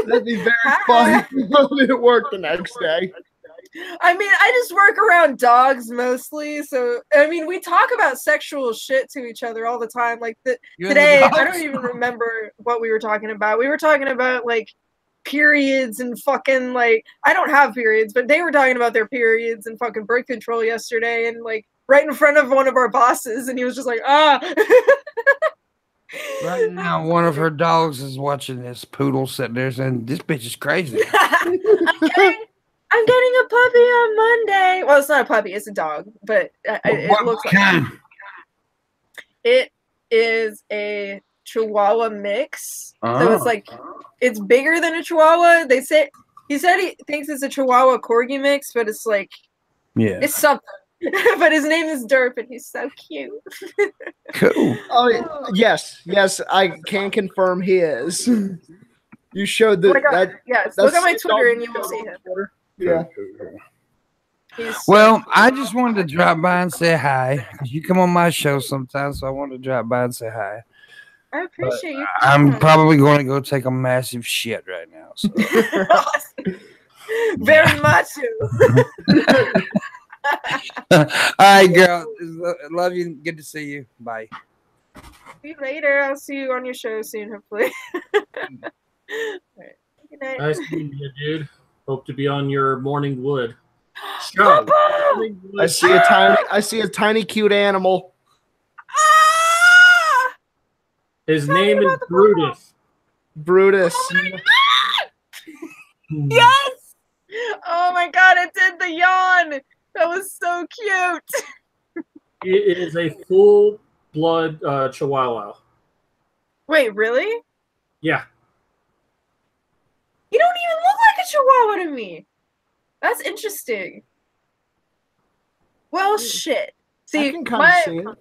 that'd be very funny. It worked the next day. I mean, I just work around dogs mostly, so I mean, we talk about sexual shit to each other all the time. Like today, I don't even remember what we were talking about. We were talking about like periods and fucking like I don't have periods, but they were talking about their periods and fucking birth control yesterday, and like right in front of one of our bosses, and he was just like, Right now, one of her dogs is watching this poodle sitting there saying, "This bitch is crazy." I'm getting a puppy on Monday. Well, it's not a puppy; it's a dog, but it looks like it is a Chihuahua mix. So it's like it's bigger than a Chihuahua. He said he thinks it's a Chihuahua Corgi mix, but it's like it's something. But his name is Derp, and he's so cute. Cool. Oh yes, I can confirm he is. You showed yes. Look at my Twitter, and you will see him. Yeah. Well, I just wanted to drop by and say hi. You come on my show sometimes, so I wanted to drop by and say hi. I appreciate you. I'm probably going to go take a massive shit right now. So. Very much. All right, girl. Love you. Good to see you. Bye. See you later. I'll see you on your show soon, hopefully. Right. Good night. Nice meeting you, dude. Hope to be on your morning wood show. I see a tiny cute animal. His name is Brutus. Brutus. Yes. Oh my god, it did the yawn. That was so cute. It is a full-blood Chihuahua. Wait, really? Yeah. You don't even look like a Chihuahua to me. That's interesting. Well, shit. See, I can kind of see it.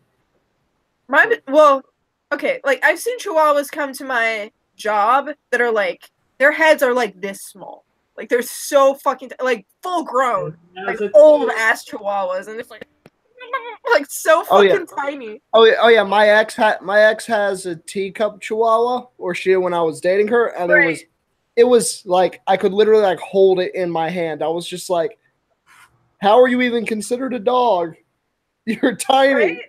Well, okay, like I've seen Chihuahuas come to my job that are like their heads are like this small. Like they're so fucking like full grown, like old ass Chihuahuas, and it's like so fucking tiny. Oh yeah, my ex has a teacup Chihuahua, or she when I was dating her, and it was like I could literally like hold it in my hand. I was just like, how are you even considered a dog? You're tiny. Right?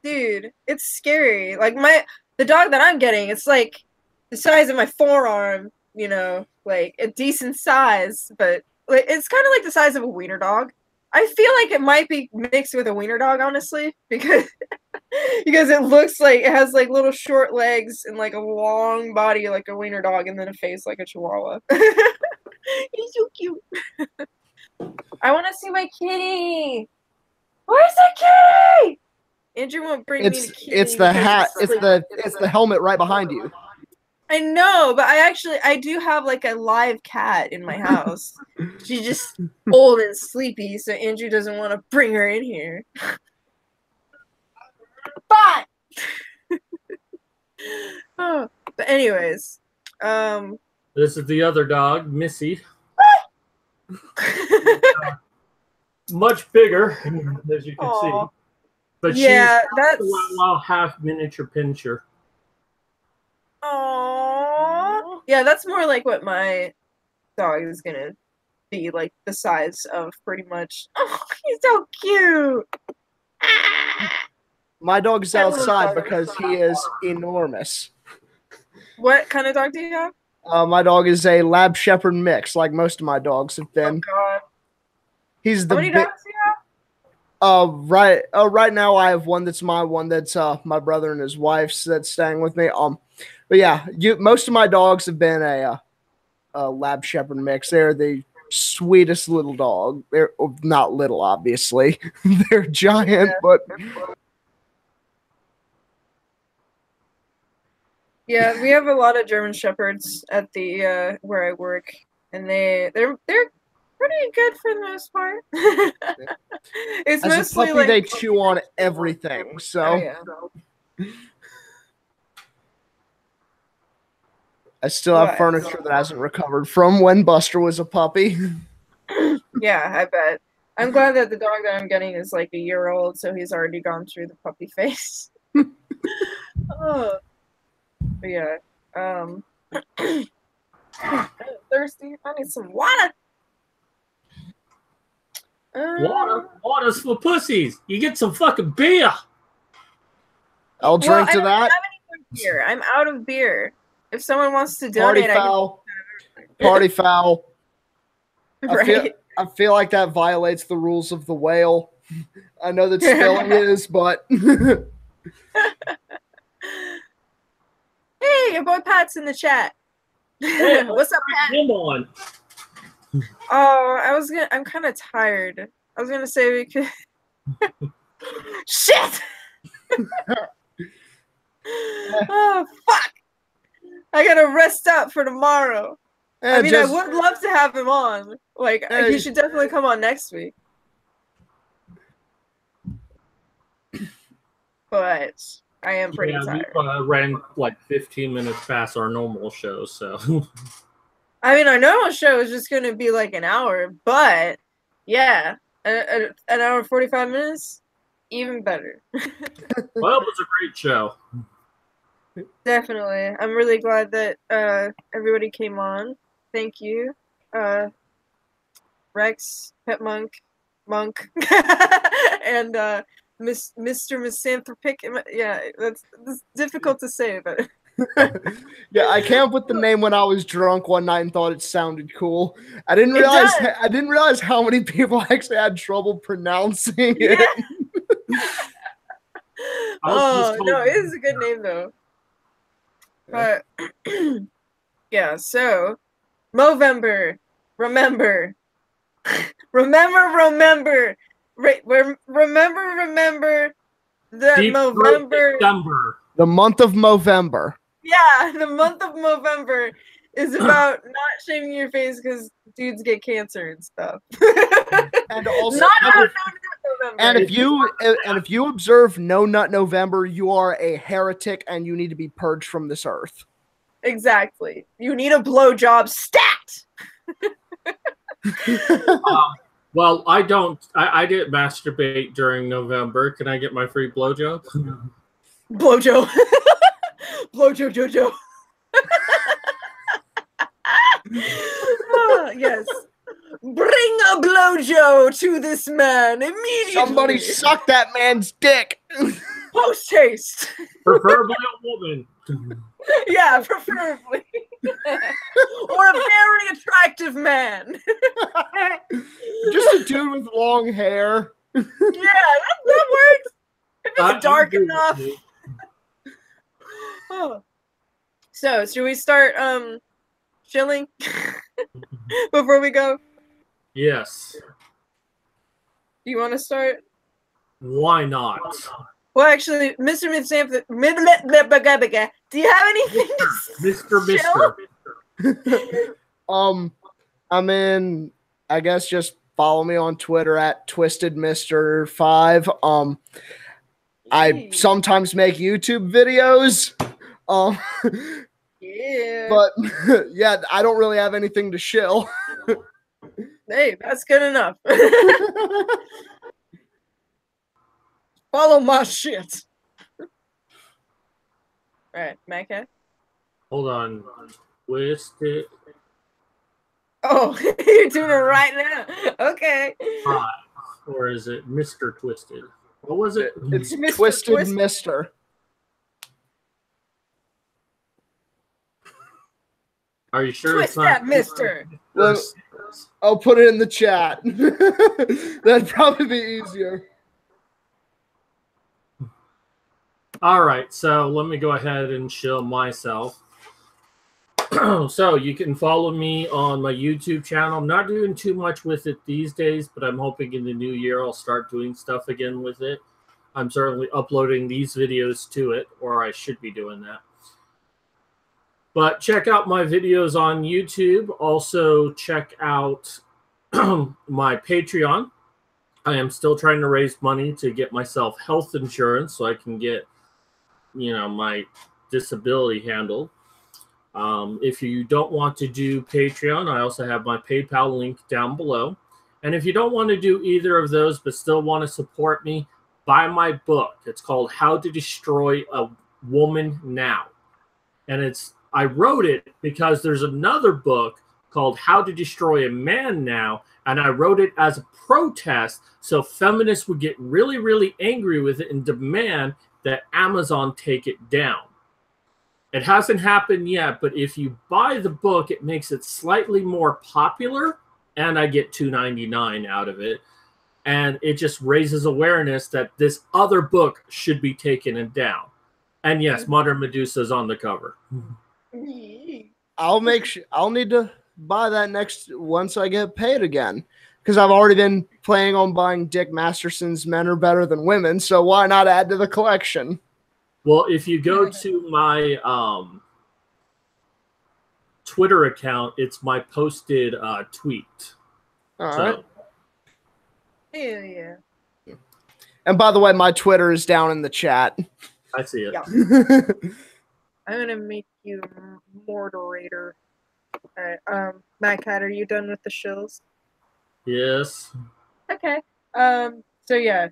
Dude, it's scary. Like the dog that I'm getting, it's like the size of my forearm, you know, like a decent size, but it's kind of like the size of a wiener dog. I feel like it might be mixed with a wiener dog, honestly, because it looks like it has like little short legs and like a long body like a wiener dog, and then a face like a Chihuahua. He's so cute. I want to see my kitty. Where's the kitty? Andrew won't bring me the kitty. It's the hat. It's the helmet right behind you. I know, but I do have like a live cat in my house. She's just old and sleepy, so Andrew doesn't want to bring her in here. But but anyways, this is the other dog, Missy. Much bigger, as you can see. But Yeah, she's that's. half miniature pinscher. Aww. Yeah, that's more like what my dog is gonna be, like the size of pretty much. Oh, he's so cute. My dog's outside because he is enormous. What kind of dog do you have? My dog is a Lab Shepherd mix, like most of my dogs have been. Oh God. He's the How many dogs do you have? Right now I have one that's mine, one that's my brother and his wife's that's staying with me. But yeah, most of my dogs have been a Lab Shepherd mix. They're the sweetest little dog. They're not little, obviously. They're giant, but yeah, we have a lot of German Shepherds at the where I work, and they're pretty good for the most part. It's as mostly a puppy, like they chew on everything. So oh, yeah. I still have furniture that hasn't recovered from when Buster was a puppy. Yeah, I bet. I'm glad that the dog that I'm getting is like a year old, so he's already gone through the puppy phase. Oh. But yeah. I'm thirsty. I need some water. Water's for pussies. You get some fucking beer. I'll drink to I don't that. have any more beer. I'm out of beer. If someone wants to donate, Party foul. Party foul. Right. I feel like that violates the rules of the whale. I know that spelling is, but Hey, your boy Pat's in the chat. Hey, What's up, Pat? Come on. Oh, I'm kind of tired. I was gonna say we could. Shit! Oh fuck! I gotta rest up for tomorrow. I mean, I would love to have him on. Like, he should definitely come on next week. But I am pretty tired. We ran like 15 minutes past our normal show, so. I mean, our normal show is just going to be like an hour, but yeah, an hour and 45 minutes, even better. Well, it was a great show. Definitely. I'm really glad that everybody came on. Thank you. Rex, Pet Monk, and Mr. Misanthropic. Yeah, that's difficult to say, but. Yeah, I came up with the name when I was drunk one night and thought it sounded cool. I didn't realize how many people actually had trouble pronouncing it. Oh no, it is a good name though. But yeah, so Movember, remember, remember the Movember. The month of Movember. Yeah, the month of Movember is about not shaving your face because dudes get cancer and stuff. And also, not November. And if you observe No Nut November, you are a heretic and you need to be purged from this earth. Exactly. You need a blowjob stat. Well, I didn't masturbate during November. Can I get my free blowjob? Blowjob. Blowjob Jojo. Yes. Bring a blowjo to this man immediately. Somebody suck that man's dick. Post haste. Preferably a woman. Yeah, preferably. Or a very attractive man. Just a dude with long hair. Yeah, that works. If it's dark enough. Oh. So, should we start chilling before we go? Yes. Do you want to start? Why not? Well, actually, Mr. Misanthropic, do you have anything to Mr. I'm in, I guess just follow me on Twitter at TwistedMr5. I sometimes make YouTube videos. Yeah. But yeah, I don't really have anything to shill. Hey, that's good enough. Follow my shit. Alright, Micah? Hold on. Twisted. Oh, you're doing it right now. Okay. Or is it Mr. Twisted? What was it? It's Mr. Twisted Twist. Mister. Are you sure Twist it's not that, mister. Well, I'll put it in the chat. That'd probably be easier. All right, so let me go ahead and show myself. So you can follow me on my YouTube channel. I'm not doing too much with it these days, but I'm hoping in the new year I'll start doing stuff again with it. I'm certainly uploading these videos to it, or I should be doing that. But check out my videos on YouTube. Also check out my Patreon. I am still trying to raise money to get myself health insurance so I can get, my disability handled. If you don't want to do Patreon, I also have my PayPal link down below. And if you don't want to do either of those but still want to support me, buy my book. It's called How to Destroy a Woman Now. And I wrote it because there's another book called How to Destroy a Man Now, and I wrote it as a protest so feminists would get really, really angry with it and demand that Amazon take it down. It hasn't happened yet, but if you buy the book, it makes it slightly more popular, and I get $2.99 out of it. And it just raises awareness that this other book should be taken down. And yes, Modern Medusa is on the cover. I'll need to buy that once I get paid again, because I've already been planning on buying Dick Masterson's Men Are Better Than Women, so why not add to the collection? Well, if you go to my Twitter account, it's my posted tweet. All right. Hell yeah. And by the way, my Twitter is down in the chat. I see it. Yeah. I'm gonna make you moderator. Alright, Matt Cat, are you done with the shills? Yes. Okay. So yeah,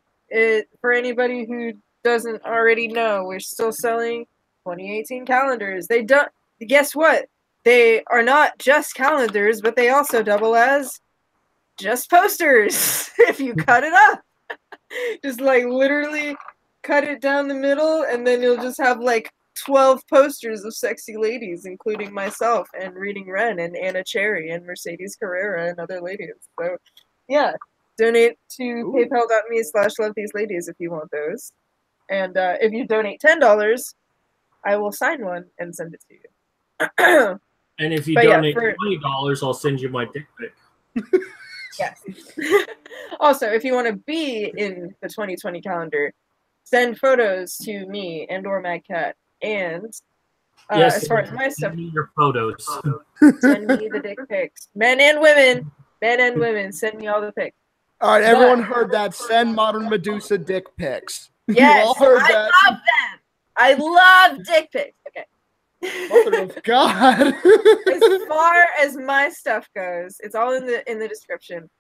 for anybody who doesn't already know, we're still selling 2018 calendars. They don't. Guess what? They are not just calendars, but they also double as just posters. If you cut it up, just like literally cut it down the middle, and then you'll just have like 12 posters of sexy ladies, including myself and Reading Ren and Anna Cherry and Mercedes Carrera and other ladies. So yeah, donate to paypal.me/lovetheseladies if you want those. And if you donate $10, I will sign one and send it to you. And if you donate $20, I'll send you my dick pic. Yes. Also, if you want to be in the 2020 calendar, send photos to me and/or Mad Cat. And yes, as far as my stuff, send me your photos. Send me the dick pics. Men and women. Men and women. Send me all the pics. All right, everyone heard that. Send Modern Medusa dick pics. Yes, You all heard I that. love them. I love dick pics. Okay. Mother of God. As far as my stuff goes, it's all in the description.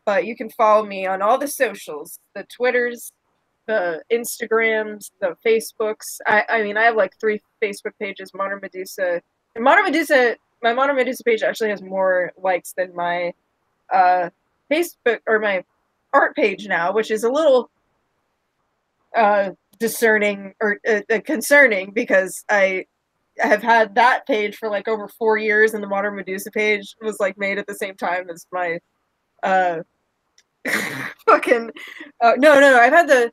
But you can follow me on all the socials, the Twitters, the Instagrams, the Facebooks. I mean, I have like 3 Facebook pages. Modern Medusa. And my Modern Medusa page actually has more likes than my Facebook or my art page now, which is a little discerning or concerning, because I have had that page for like over 4 years, and the Modern Medusa page was like made at the same time as my fucking no, I've had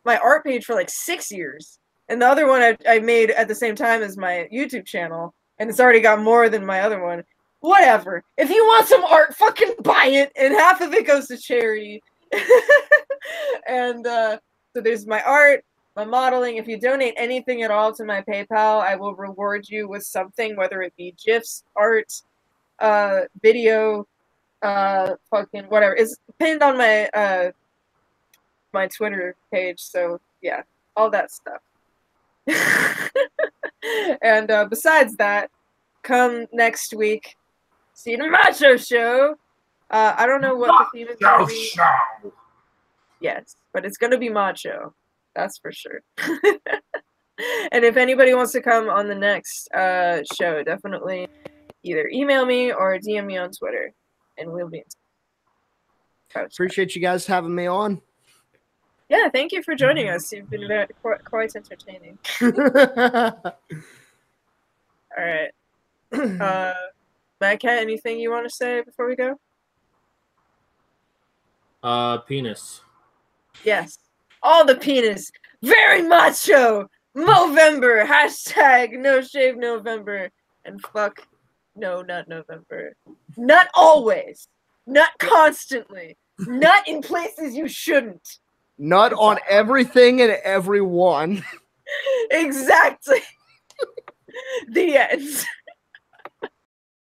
my art page for like 6 years, and the other one I made at the same time as my YouTube channel, and it's already got more than my other one. Whatever. If you want some art, fucking buy it, and half of it goes to charity. And so there's my art, my modeling. If you donate anything at all to my PayPal, I will reward you with something, whether it be GIFs, art, video, fucking whatever. It's pinned on my my Twitter page, so yeah, all that stuff. And besides that, come next week, see the Macho Show. I don't know what the theme is going to be. Show. Yes, but it's going to be macho. That's for sure. And if anybody wants to come on the next show, definitely either email me or DM me on Twitter, and we'll be in touch. Appreciate you guys having me on. Yeah, thank you for joining us. You've been quite entertaining. All right. Mad Cat, anything you want to say before we go? Penis. Yes. All the penis. Very macho. Movember. Hashtag no shave November. And fuck no, not November. Not always. Not constantly. Not in places you shouldn't. Not on everything and everyone. Exactly. The end.